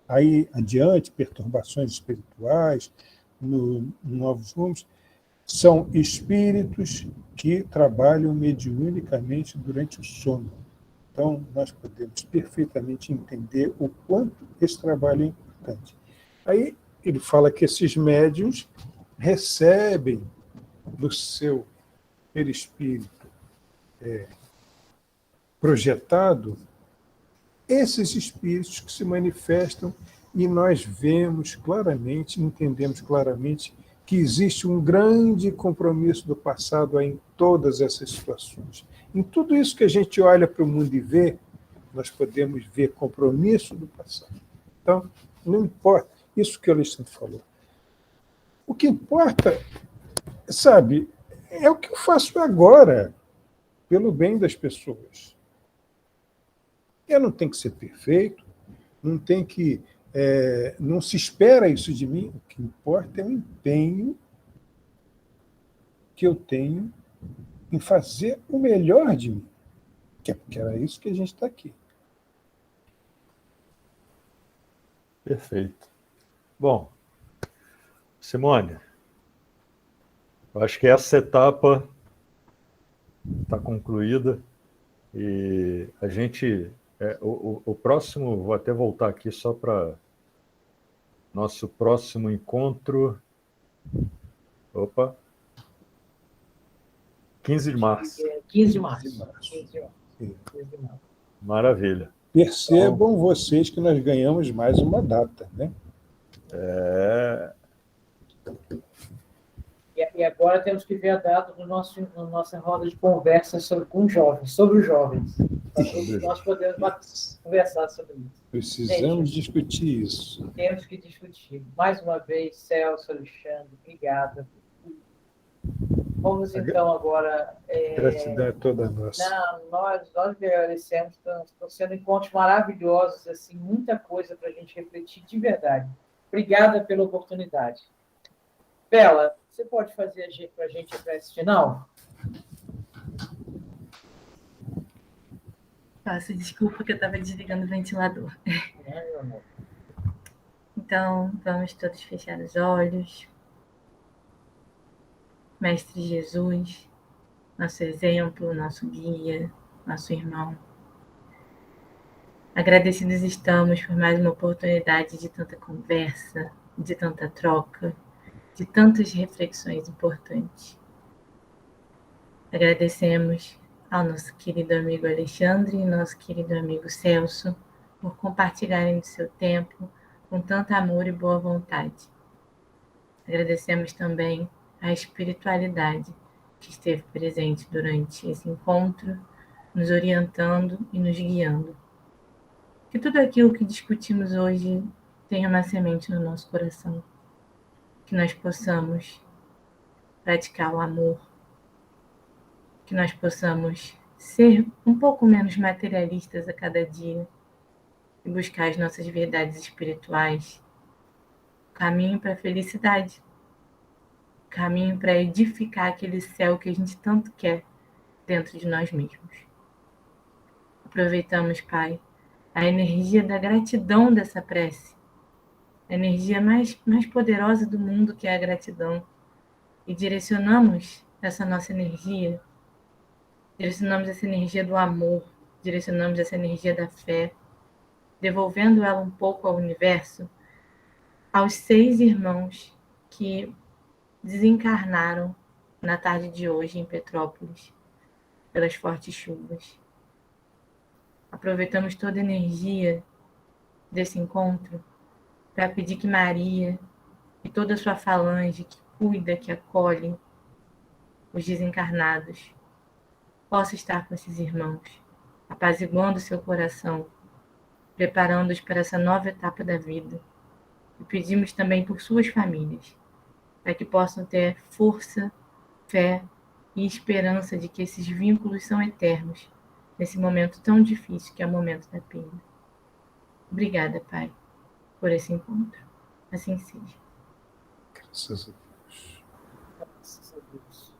aí adiante, perturbações espirituais, no Novos Rumos, são espíritos que trabalham mediunicamente durante o sono. Então, nós podemos perfeitamente entender o quanto esse trabalho é importante. Aí, ele fala que esses médiuns recebem do seu perispírito projetado esses espíritos que se manifestam e nós vemos claramente, entendemos claramente que existe um grande compromisso do passado em todas essas situações. Em tudo isso que a gente olha para o mundo e vê, nós podemos ver compromisso do passado. Então, não importa isso que o Alexandre falou. O que importa, sabe, é o que eu faço agora, pelo bem das pessoas. Eu não tenho que ser perfeito, não tem que... não se espera isso de mim. O que importa é o empenho que eu tenho em fazer o melhor de mim. Porque era isso que a gente está aqui. Perfeito. Bom, Simone, eu acho que essa etapa está concluída e a gente... o próximo, vou até voltar aqui só para nosso próximo encontro. Opa! 15 de março. 15 de março. Maravilha. Percebam então, vocês que nós ganhamos mais uma data, né? E agora temos que ver a data da nossa roda de conversa com jovens, sobre os jovens. Nós podemos conversar sobre isso. Precisamos discutir isso. Temos que discutir. Mais uma vez, Celso, Alexandre, obrigada. Vamos então agora... Gratidão é toda nossa. Não, nós agradecemos, estão sendo encontros maravilhosos, assim, muita coisa para a gente refletir de verdade. Obrigada pela oportunidade. Bela, você pode fazer para a gente a prece final? Faço, desculpa que eu estava desligando o ventilador. Então, vamos todos fechar os olhos. Mestre Jesus, nosso exemplo, nosso guia, nosso irmão. Agradecidos estamos por mais uma oportunidade de tanta conversa, de tanta troca, de tantas reflexões importantes. Agradecemos ao nosso querido amigo Alexandre e nosso querido amigo Celso por compartilharem do seu tempo com tanto amor e boa vontade. Agradecemos também a espiritualidade que esteve presente durante esse encontro, nos orientando e nos guiando. Que tudo aquilo que discutimos hoje tenha uma semente no nosso coração. Que nós possamos praticar o amor. Que nós possamos ser um pouco menos materialistas a cada dia e buscar as nossas verdades espirituais. Caminho para a felicidade. Caminho para edificar aquele céu que a gente tanto quer dentro de nós mesmos. Aproveitamos, Pai, a energia da gratidão dessa prece, a energia mais poderosa do mundo, que é a gratidão, e direcionamos essa nossa energia, direcionamos essa energia do amor, direcionamos essa energia da fé, devolvendo ela um pouco ao universo, aos 6 irmãos que desencarnaram na tarde de hoje em Petrópolis, pelas fortes chuvas. Aproveitamos toda a energia desse encontro para pedir que Maria e toda a sua falange que cuida, que acolhe os desencarnados, possa estar com esses irmãos, apaziguando seu coração, preparando-os para essa nova etapa da vida. E pedimos também por suas famílias, para que possam ter força, fé e esperança de que esses vínculos são eternos, nesse momento tão difícil que é o momento da perda. Obrigada, Pai, por esse encontro. Assim seja. Graças a Deus. Graças a Deus.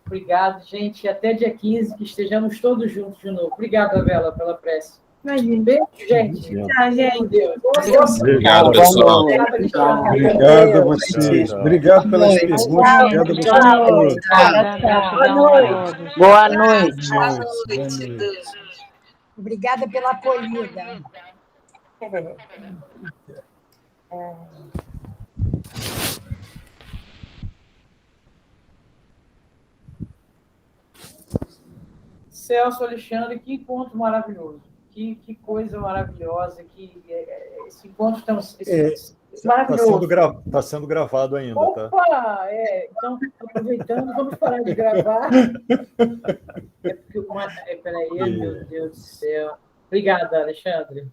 Obrigado, gente. Até dia 15, que estejamos todos juntos de novo. Obrigada, Bela, pela prece. Imagina. Beijo, gente. Tchau, gente. Deus. Obrigado, pessoal. Obrigado a vocês. Obrigado pelas perguntas. Obrigado a vocês todos. Boa noite. Boa noite. Obrigada pela acolhida. Celso Alexandre, que encontro maravilhoso. Que coisa maravilhosa. Esse encontro tão maravilhoso. Está sendo gravado ainda, tá? Opa! Então, aproveitando, vamos parar de gravar. Peraí, meu Deus do céu. Obrigada, Alexandre.